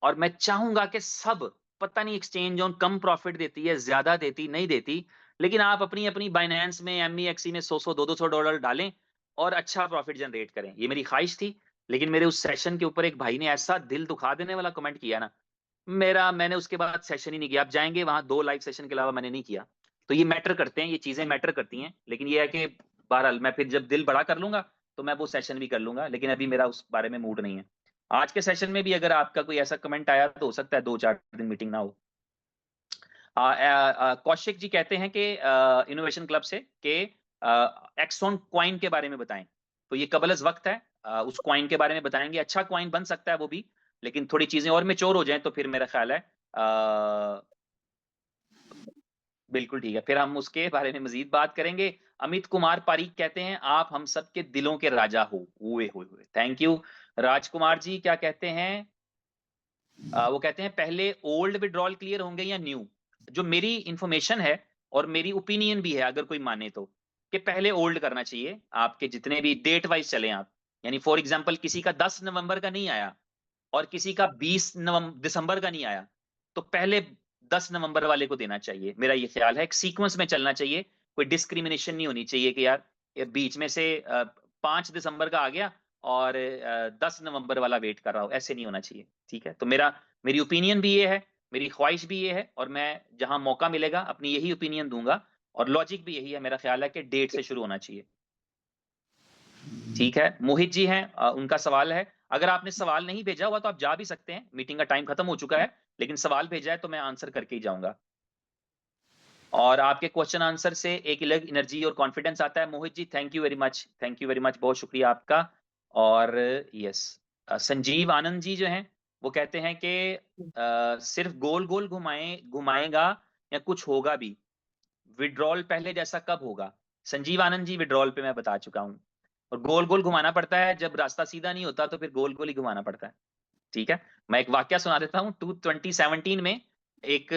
और मैं चाहूँगा कि सब पता नहीं एक्सचेंज ऑन कम प्रॉफिट देती है, ज़्यादा देती, नहीं देती, लेकिन आप अपनी-अपनी बाइनेंस में, एमईएक्सई में $100 $200 $200 डालें और अच्छा प्रॉफिट जनरेट करें। ये मेरी ख़्वाहिश थी, लेकिन मेरे उस सेशन के ऊपर एक भाई ने ऐसा दिल दुखा देने वाला कमेंट किया ना, मैंने उसके बाद सेशन ही नहीं किया। आप जाएँगे वहाँ 2 लाइव सेशन के अलावा मैंने नहीं किया। तो ये मैटर करते हैं, ये चीज़ें मैटर करती हैं, लेकिन ये है कि बहरहाल मैं फिर जब दिल बड़ा कर लूँगा, तो मैं वो सेशन भी कर लूँगा, लेकिन अभी मेरा उस बारे में मूड नहीं है। आज के सेशन में भी अगर आपका कोई ऐसा कमेंट आया तो हो सकता है 2-4 दिन मीटिंग ना हो। कौशिक जी कहते हैं कि इनोवेशन क्लब से कि एक्सॉन कॉइन के बारे में बताएँ। तो ये कबल वक़्त है, उस कॉइन के बारे में बताएँगे। अच्छा कॉइन बन सकता है वो भी, लेकिन थोड़ी चीज़ें और मैच्योर हो जाएँ तो फिर मेरा ख़्याल है बिल्कुल ठीक है। फिर हम उसके बारे में मज़ीद बात करेंगे। अमित कुमार पारीक कहते हैं, "आप हम सबके दिलों के राजा हो।" ओए होए होए! Thank you. राजकुमार जी क्या कहते हैं? वो कहते हैं पहले ओल्ड विथड्रॉल क्लियर होंगे या न्यू? जो मेरी इन्फॉर्मेशन है और मेरी ओपिनियन भी है अगर कोई माने तो, कि पहले ओल्ड करना चाहिए। आपके जितने भी डेट वाइज़ चलें आप। यानी फॉर एग्ज़ाम्पल किसी का 10 नवंबर का नहीं आया और किसी का 20 दिसंबर का नहीं आया, तो पहले 10 नवंबर वाले को देना चाहिए। मेरा ये ख़्याल है, एक सीक्वेंस में चलना चाहिए। कोई डिस्क्रिमिनेशन नहीं होनी चाहिए कि यार ये बीच में से 5 दिसंबर का आ गया और 10 नवंबर वाला वेट कर रहा हो, ऐसे नहीं होना चाहिए। ठीक है? तो मेरी ओपिनियन भी ये है, मेरी ख़्वाहिश भी ये है और मैं जहाँ मौका मिलेगा अपनी यही ओपिनियन दूँगा और लॉजिक भी यही है, मेरा ख़्याल है कि डेट से शुरू होना चाहिए। ठीक है, मोहित जी हैं, उनका सवाल है, अगर आपने सवाल नहीं भेजा हुआ तो आप जा भी सकते हैं, मीटिंग का टाइम खत्म हो चुका है, लेकिन सवाल भेजा है तो मैं आंसर करके ही जाऊँगा। और आपके क्वेश्चन आंसर से एक अलग एनर्जी और कॉन्फिडेंस आता है। Mohit ji thank you very much, बहुत शुक्रिया आपका। और यस संजीव आनंद जी जो हैं, वो कहते हैं कि सिर्फ गोल-गोल घुमाएगा या कुछ होगा भी? विथड्रॉल पहले जैसा कब होगा? संजीव आनंद जी विथड्रॉल पे मैं बता चुका हूँ। और गोल-गोल घुमाना पड़ता है, जब रास्ता सीधा नहीं होता तो फिर गोल-गोल ही घुमाना पड़ता है। ठीक है? मैं एक वाकया सुना देता हूँ। 2017 में एक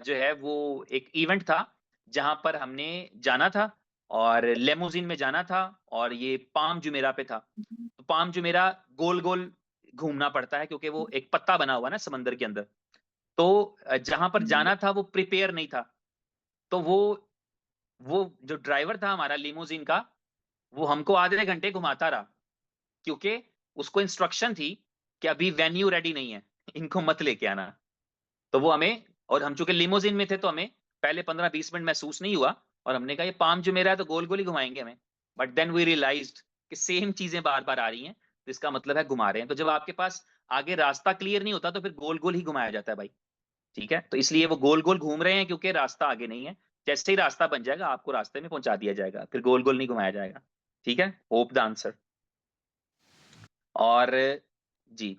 जो है वो एक इवेंट था, जहाँ पर हमने जाना था और लिमोज़िन में जाना था और ये पाम जुमेरा पे था। तो पाम जुमेरा गोल-गोल घूमना पड़ता है क्योंकि वो एक पत्ता बना हुआ है ना समंदर के अंदर। तो जहाँ पर जाना था वो प्रिपेयर नहीं था। तो वो जो ड्राइवर था हमारा लिमोज़िन का, वो हमको आधे घंटे घुमाता रहा, क्योंकि उसको इंस्ट्रक्शन थी कि अभी वेन्यू रेडी नहीं है, इनको मत लेके आना। तो वो हमें, और हम चूँकि लिमोज़िन में थे तो हमें पहले 15-20 मिनट महसूस नहीं हुआ, और हमने कहा ये पाम जो मेरा है तो गोल-गोल ही घुमाएँगे हमें। बट देन वी रियलाइज़्ड कि सेम चीज़ें बार-बार आ रही हैं, तो इसका मतलब है घुमा रहे हैं। तो जब आपके पास आगे रास्ता क्लियर नहीं होता तो फिर गोल-गोल ही घुमाया जाता है भाई, ठीक है? तो इसलिए वो गोल-गोल घूम रहे हैं क्योंकि रास्ता आगे नहीं है। जैसे ही रास्ता बन जाएगा आपको रास्ते में पहुँचा दिया जाएगा, फिर गोल-गोल नहीं घुमाया जाएगा। ठीक है? Hope the answer. और जी,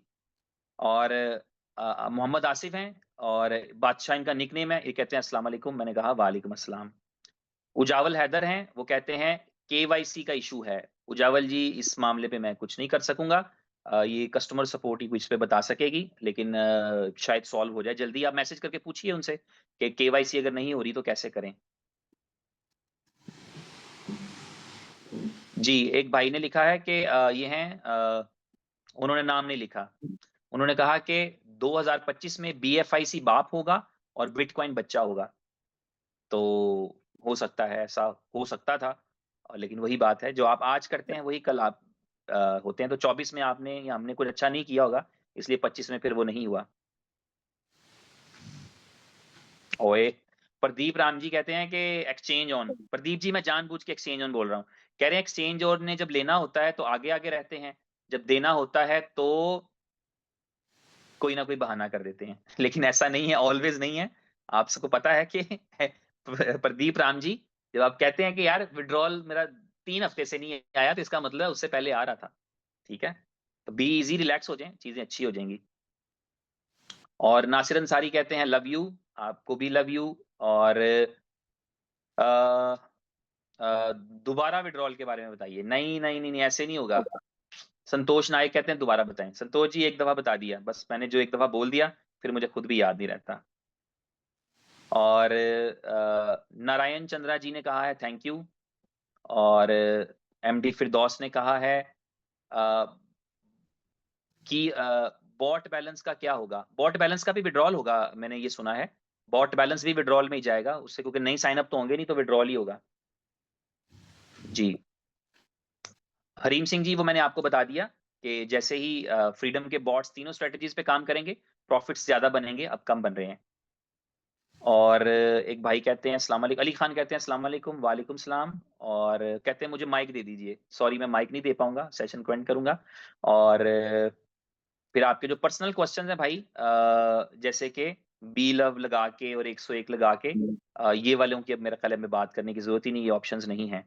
और मोहम्मद आसिफ हैं, और बादशाह इनका निकनेम है, ये कहते हैं अस्सलाम वालेकुम, मैंने कहा वालेकुम अस्सलाम। उजावल हैदर हैं, वो कहते हैं केवाईसी का इश्यू है। उजावल जी, इस मामले पे मैं कुछ नहीं कर सकूँगा। ये कस्टमर सपोर्ट ही कुछ पे बता सकेगी, लेकिन शायद सॉल्व हो जाए जल्दी। आप मैसेज करके पूछिए उनसे कि केवाईसी अगर नहीं हो रही तो कैसे करें? जी, एक भाई ने लिखा है कि ये हैं, उन्होंने नाम नहीं लिखा। उन्होंने कहा कि 2025 में बीएफआईसी बाप होगा और बिटकॉइन बच्चा होगा। तो हो सकता है, ऐसा हो सकता था, लेकिन वही बात है, जो आप आज करते हैं वही कल आप होते हैं। तो 24 में आपने या हमने कुछ अच्छा नहीं किया होगा, इसलिए 25 में फिर वो नहीं हुआ। ओए! प्रदीप राम जी कहते हैं कि एक्सचेंज ऑन। प्रदीप जी, मैं जानबूझ के एक्सचेंज ऑन बोल रहा हूँ। कह रहे हैं एक्सचेंज ऑन ने जब लेना होता है तो आगे-आगे रहते हैं, जब देना होता है तो कोई ना कोई बहाना कर देते हैं। लेकिन ऐसा नहीं है, ऑलवेज़ नहीं है। आप सबको पता है कि प्रदीप राम जी, जब आप कहते हैं कि यार विथड्रॉल मेरा 3 हफ्ते से नहीं आया, तो इसका मतलब है उससे पहले आ रहा था। ठीक है? तो बी ईज़ी, रिलैक्स हो जाएँ, चीज़ें अच्छी हो जाएँगी। और नासिर अंसारी कहते हैं लव यू, आपको भी लव यू। और अ दोबारा विथड्रॉल के बारे में बताइए। नहीं, नहीं, नहीं, नहीं, ऐसे नहीं होगा। संतोष नायक कहते हैं दोबारा बताएँ। संतोष जी, एक दफ़ा बता दिया, बस मैंने जो एक दफ़ा बोल दिया, फिर मुझे खुद भी याद नहीं रहता। और नारायण चंद्रा जी ने कहा है थैंक यू। और एमडी फिरदौस ने कहा है अ, कि बॉट बैलेंस का क्या होगा? बॉट बैलेंस का भी विथड्रॉल होगा, मैंने ये सुना है। बॉट बैलेंस भी विथड्रॉल में ही जाएगा, उससे क्योंकि नए साइन अप तो होंगे नहीं, तो विथड्रॉल ही होगा। जी। हरीम सिंह जी, वो मैंने आपको बता दिया कि जैसे ही फ्रीडम के बॉट्स तीनों स्ट्रैटेजीज़ पे काम करेंगे, प्रॉफिट्स ज़्यादा बनेंगे, अब कम बन रहे हैं। और एक भाई कहते हैं अस्सलाम वालेकुम, अली खान कहते हैं अस्सलाम वालेकुम, वालेकुम सलाम। और कहते हैं मुझे माइक दे दीजिए। सॉरी, मैं माइक नहीं दे पाऊँगा, सेशन को एंड करूँगा। और फिर आपके जो पर्सनल क्वेश्चंस हैं भाई, जैसे कि बी लव लगा के और 101 लगा के, ये वालों की अब मेरा ख़्याल है हमें बात करने की ज़रूरत ही नहीं, ये ऑप्शंस नहीं हैं।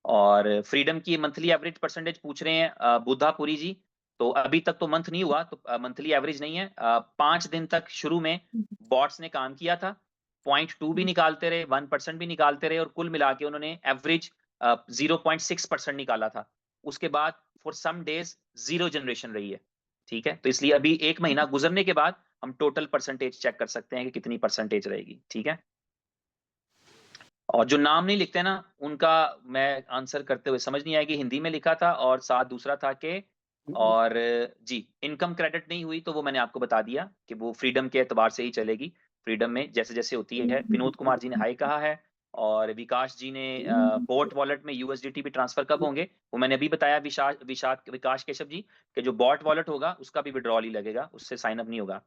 और फ्रीडम की मंथली एवरेज परसेंटेज पूछ रहे हैं बुद्धापुरी जी। तो अभी तक तो मंथ नहीं हुआ, तो मंथली एवरेज नहीं है। 5 दिन तक शुरू में बॉट्स ने काम किया था। 0.2 भी निकालते रहे, 1% भी निकालते रहे, और कुल मिला के उन्होंने एवरेज 0.6% निकाला था। उसके बाद फॉर सम डेज़ 0 जनरेशन रही है। ठीक है? तो इसलिए अभी 1 महीना गुज़रने के बाद हम टोटल परसेंटेज चेक कर सकते हैं कि कितनी परसेंटेज रहेगी। ठीक है? और जो नाम नहीं लिखते ना, उनका मैं आंसर करते हुए समझ नहीं आया कि हिंदी में लिखा था, और साथ दूसरा था कि और जी, इनकम क्रेडिट नहीं हुई तो वो मैंने आपको बता दिया कि वो फ्रीडम के एतबार से ही चलेगी। फ्रीडम में जैसे-जैसे होती है। विनोद कुमार जी ने हाय कहा है, और विकास जी ने बॉट वॉलेट में यूएसडीटी भी ट्रांसफर कब होंगे? वो मैंने अभी बताया, विकास केशव जी, कि जो बॉट वॉलेट होगा उसका भी विथड्रॉल ही लगेगा, उससे साइन अप नहीं होगा।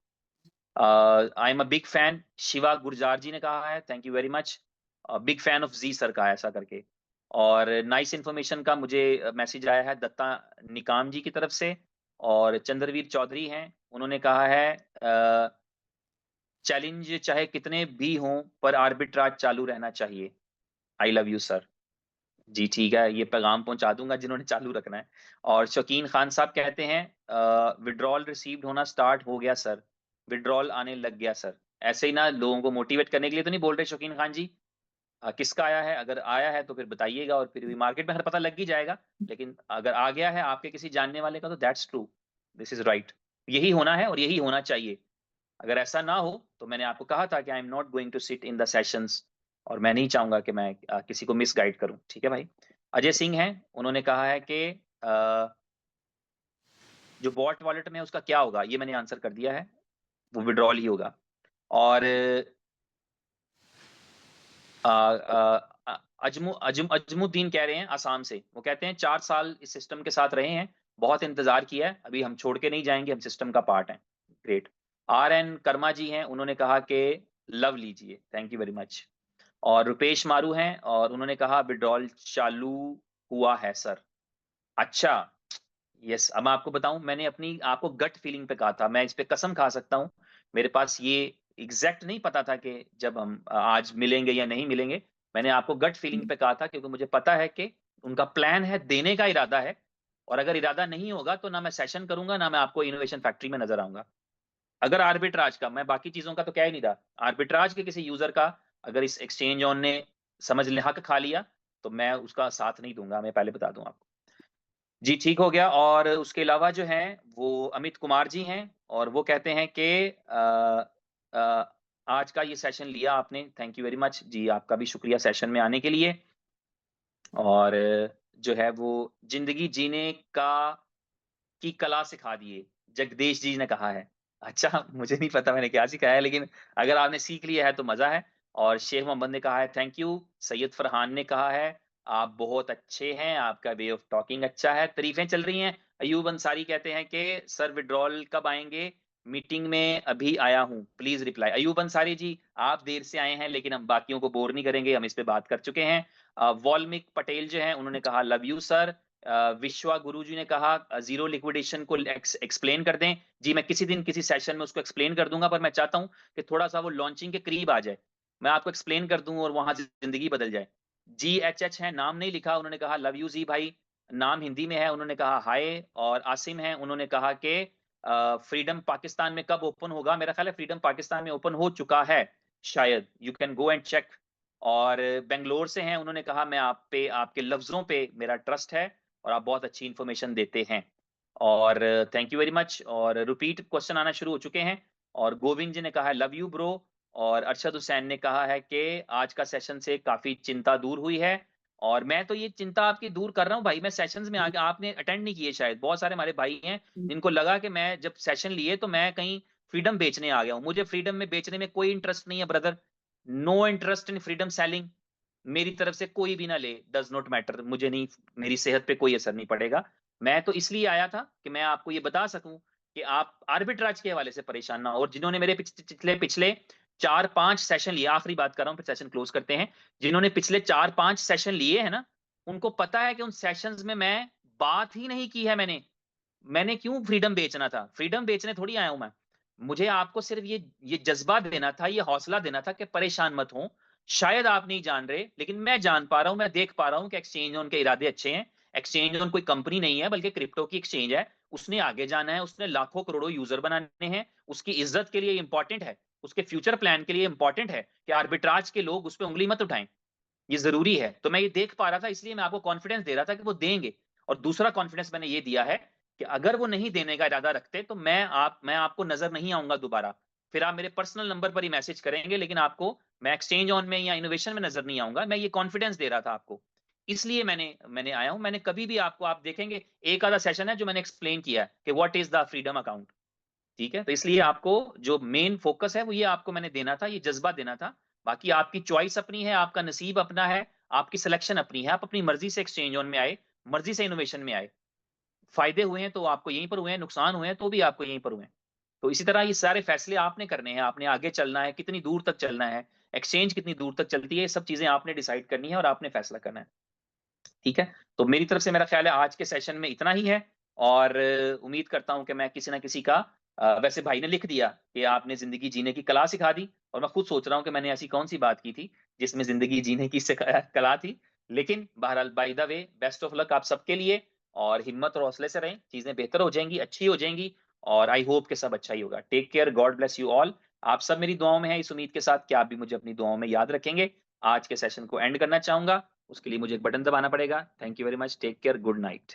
I am a big fan, Shiva Gurjar ji ने कहा है, thank you very much. Big fan of जी सर का, ऐसा करके। और नाइस इन्फॉर्मेशन का मुझे मैसेज आया है दत्ता निकाम जी की तरफ से। और चंद्रवीर चौधरी हैं, उन्होंने कहा है चैलेंज चाहे कितने भी हों पर आर्बिट्राज चालू रहना चाहिए। I love you sir. जी, ठीक है, ये पैगाम पहुँचा दूँगा जिन्होंने चालू रखना है। और शकीन खान साहब कहते हैं विथड्रॉल रिसीव्ड होना स्टार्ट हो गया सर, विथड्रॉल आने लग गया सर। ऐसे ही ना लोगों को मोटिवेट करने के लिए तो नहीं बोल रहे शकीन खान जी। किसका आया है? अगर आया है तो फिर बताइएगा, और फिर भी मार्केट में हर पता लग ही जाएगा। लेकिन अगर आ गया है आपके किसी जानने वाले का, तो that's true, this is right. यही होना है और यही होना चाहिए। अगर ऐसा ना हो, तो मैंने आपको कहा था कि I am not going to sit in the sessions, और मैं नहीं चाहूँगा कि मैं किसी को मिसगाइड करूँ। ठीक है भाई? अजय सिंह हैं, उन्होंने कहा है कि जो बॉट वॉलेट में है उसका क्या होगा? ये मैंने आंसर कर दिया है, वो विथड्रॉल ही होगा। और अजमुद्दीन कह रहे हैं असम से, वो कहते हैं 4 साल इस सिस्टम के साथ रहे हैं, बहुत इंतज़ार किया है, अभी हम छोड़ के नहीं जाएँगे, हम सिस्टम का पार्ट हैं। ग्रेट। आरएन कर्मा जी हैं, उन्होंने कहा कि लव लीजिए, थैंक यू वेरी मच। और रुपेश मारू हैं और उन्होंने कहा विथड्रॉल चालू हुआ है सर। अच्छा, यस, अब मैं आपको बताऊँ, मैंने अपनी आपको गट फीलिंग पे कहा था, मैं इस पे कसम खा सकता हूँ। मेरे पास ये एग्ज़ैक्ट नहीं पता था कि जब हम आज मिलेंगे या नहीं मिलेंगे। मैंने आपको गट फीलिंग पे कहा था क्योंकि मुझे पता है कि उनका प्लान है, देने का इरादा है, और अगर इरादा नहीं होगा तो ना मैं सेशन करूँगा, ना मैं आपको इनोवेशन फैक्ट्री में नज़र आऊँगा। अगर आर्बिट्राज का, मैं बाकी चीज़ों का तो कह ही नहीं रहा। आर्बिट्राज के किसी यूज़र का अगर इस एक्सचेंज ऑन ने समझ लें हक खा लिया, तो मैं उसका साथ नहीं दूँगा, मैं पहले बता दूँ आपको। जी, ठीक हो गया। और उसके अलावा जो हैं, वो अमित कुमार जी हैं और वो कहते हैं कि अ, आज का ये सेशन लिया आपने, थैंक यू वेरी मच। जी, आपका भी शुक्रिया सेशन में आने के लिए। और जो है वो ज़िंदगी जीने का की कला सिखा दिए, जगदीश जी ने कहा है। अच्छा, मुझे नहीं पता मैंने क्या सिखाया है, लेकिन अगर आपने सीख लिया है तो मज़ा है। और शेख मोहम्मद ने कहा है थैंक यू। सैयद फरहान ने कहा है आप बहुत अच्छे हैं, आपका वे ऑफ टॉकिंग अच्छा है, तारीफ़ें चल रही हैं। अयूब अंसारी कहते हैं कि सर विथड्रॉल कब आएँगे? मीटिंग में अभी आया हूँ, प्लीज़ रिप्लाई। अयूब अंसारी जी, आप देर से आए हैं लेकिन हम बाकियों को बोर नहीं करेंगे, हम इस पे बात कर चुके हैं। वॉल्मीक पटेल जो हैं उन्होंने कहा लव यू सर। विश्वा गुरु जी ने कहा ज़ीरो लिक्विडेशन को एक्सप्लेन कर दें। जी, मैं किसी दिन किसी सेशन में उसको एक्सप्लेन कर दूँगा, पर मैं चाहता हूँ कि थोड़ा-सा वो लॉन्चिंग के करीब आ जाए। मैं आपको एक्सप्लेन कर दूँ और वहाँ ज़िंदगी बदल जाए। जीएचएच हैं, नाम नहीं लिखा, उन्होंने कहा लव यू जी भाई, नाम हिंदी में है, उन्होंने कहा हाय। और आसिम हैं, उन्होंने कहा कि फ्रीडम पाकिस्तान में कब ओपन होगा? मेरा ख़्याल है फ्रीडम पाकिस्तान में ओपन हो चुका है शायद, you can go and check. और बैंगलोर से हैं, उन्होंने कहा मैं आप पे, आपके लफ्ज़ों पे मेरा ट्रस्ट है और आप बहुत अच्छी इन्फॉर्मेशन देते हैं। और थैंक यू वेरी मच। और रिपीट क्वेश्चन आना शुरू हो चुके हैं। और गोविंद जी ने कहा है लव यू ब्रो। और अरशद हुसैन ने कहा है कि आज का सेशन से काफ़ी चिंता दूर हुई है। और मैं तो ये चिंता आपकी दूर कर रहा हूँ भाई, मैं सेशंस में आके, आपने अटेंड नहीं किए शायद, बहुत सारे हमारे भाई हैं जिनको लगा कि मैं जब सेशन लिए तो मैं कहीं फ्रीडम बेचने आ गया हूँ। मुझे फ्रीडम में बेचने में कोई इंटरेस्ट नहीं है brother. No interest in freedom selling. मेरी तरफ से कोई भी ना ले, डज़ नॉट मैटर, मुझे नहीं, मेरी सेहत पे कोई असर नहीं पड़ेगा। मैं तो इसलिए आया था कि मैं आपको ये बता सकूँ कि आप आर्बिट्राज के हवाले से परेशान ना हो। और जिन्होंने मेरे पिछले पिछले 4-5 सेशन लिए, आखिरी बात कर रहा हूँ, फिर सेशन क्लोज़ करते हैं। जिन्होंने पिछले 4-5 सेशन लिए हैं ना, उनको पता है कि उन सेशंस में मैं बात ही नहीं की है मैंने। मैंने क्यों फ्रीडम बेचना था? फ्रीडम बेचने थोड़ी आया हूँ मैं। मुझे आपको सिर्फ़ ये जज़्बा देना था, ये हौसला देना था कि परेशान मत हों। शायद आप नहीं जान रहे, लेकिन मैं जान पा रहा हूँ, मैं देख पा रहा हूँ कि एक्सचेंज ऑन के इरादे अच्छे हैं। एक्सचेंज ऑन कोई कंपनी नहीं है, बल्कि क्रिप्टो की एक्सचेंज है। उसने आगे जाना है, उसने लाखों करोड़ों यूज़र बनाने हैं, उसकी इज़्ज़त के लिए इम्पोर्टेंट है, उसके फ्यूचर प्लान के लिए इम्पोर्टेंट है कि आर्बिट्राज के लोग उस पे उँगली मत उठाएँ। ये ज़रूरी है। तो मैं ये देख पा रहा था, इसलिए मैं आपको कॉन्फिडेंस दे रहा था कि वो देंगे। और दूसरा कॉन्फिडेंस मैंने ये दिया है कि अगर वो नहीं देने का इरादा रखते तो मैं आपको नज़र नहीं आऊँगा दोबारा। फिर आप मेरे पर्सनल नंबर पर ही मैसेज करेंगे, लेकिन आपको मैं एक्सचेंज ऑन में या इनोवेशन में नज़र नहीं आऊँगा। मैं ये कॉन्फिडेंस दे रहा था आपको। इसलिए मैंने मैंने आया हूँ। मैंने कभी भी आपको, आप देखेंगे एक आधा सेशन है जो मैंने एक्सप्लेन किया है कि what is the freedom account. ठीक है? तो इसलिए आपको जो मेन फ़ोकस है वो ये आपको मैंने देना था, ये जज़्बा देना था। बाकी आपकी चॉइस अपनी है, आपका नसीब अपना है, आपकी सिलेक्शन अपनी है। आप अपनी मर्ज़ी से एक्सचेंज ऑन में आए, मर्ज़ी से इनोवेशन में आए। फ़ायदे हुए हैं तो आपको यहीं पर हुए हैं, नुकसान हुए हैं तो भी आपको यहीं पर हुए हैं। तो इसी तरह ये सारे फ़ैसले आपने करने हैं, आपने आगे चलना है, कितनी दूर तक चलना है, एक्सचेंज कितनी दूर तक चलती है, ये सब चीज़ें आपने डिसाइड करनी है और आपने फ़ैसला करना है। ठीक है? तो मेरी तरफ से मेरा ख़्याल है आज के सेशन में इतना ही है। और उम्मीद करता हूँ कि मैं किसी न किसी का, वैसे भाई ने लिख दिया कि आपने ज़िंदगी जीने की कला सिखा दी, और मैं खुद सोच रहा हूँ कि मैंने ऐसी कौन-सी बात की थी, जिसमें ज़िंदगी जीने की कला थी। लेकिन बहरहाल by the way best of luck आप सबके लिए। और हिम्मत और हौसले से रहें, चीज़ें बेहतर हो जाएँगी, अच्छी हो जाएँगी। और आई होप कि सब अच्छा ही होगा। Take care, God bless you all. आप सब मेरी दुआओं में हैं, इस उम्मीद के साथ कि आप भी मुझे अपनी दुआओं में याद रखेंगे। आज के सेशन को एंड करना चाहूँगा। उसके लिए मुझे एक बटन दबाना पड़ेगा। Thank you very much. Take care. Good night.